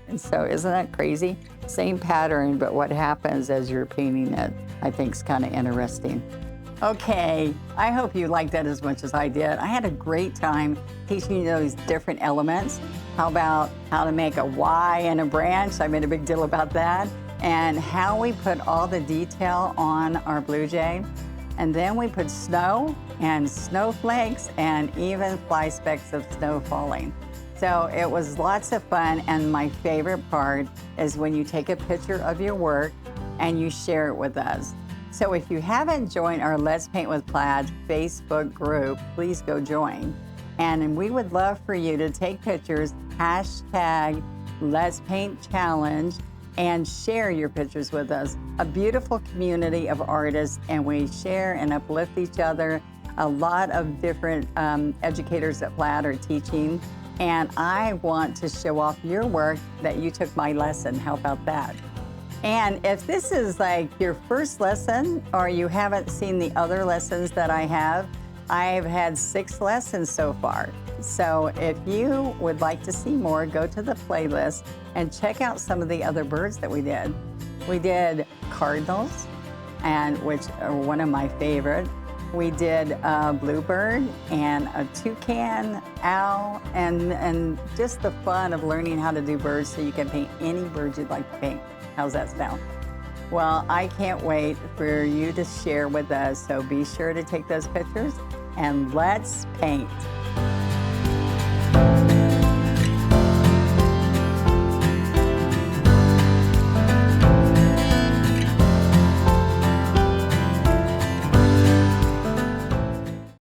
And so isn't that crazy? Same pattern, but what happens as you're painting it, I think is kind of interesting. Okay, I hope you liked that as much as I did. I had a great time teaching you those different elements. How about how to make a Y and a branch? I made a big deal about that. And how we put all the detail on our blue jay. And then we put snow and snowflakes and even fly specks of snow falling. So it was lots of fun, and my favorite part is when you take a picture of your work and you share it with us. So if you haven't joined our Let's Paint with Plaid Facebook group, please go join. And we would love for you to take pictures, hashtag Let's Paint Challenge, and share your pictures with us. A beautiful community of artists, and we share and uplift each other. A lot of different educators at Plaid are teaching, and I want to show off your work that you took my lesson. How about that? And if this is like your first lesson or you haven't seen the other lessons that I've had 6 lessons so far. So if you would like to see more, go to the playlist and check out some of the other birds that we did. We did cardinals, which are one of my favorite. We did a bluebird and a toucan, owl, and just the fun of learning how to do birds so you can paint any bird you'd like to paint. How's that sound? Well, I can't wait for you to share with us, so be sure to take those pictures and let's paint.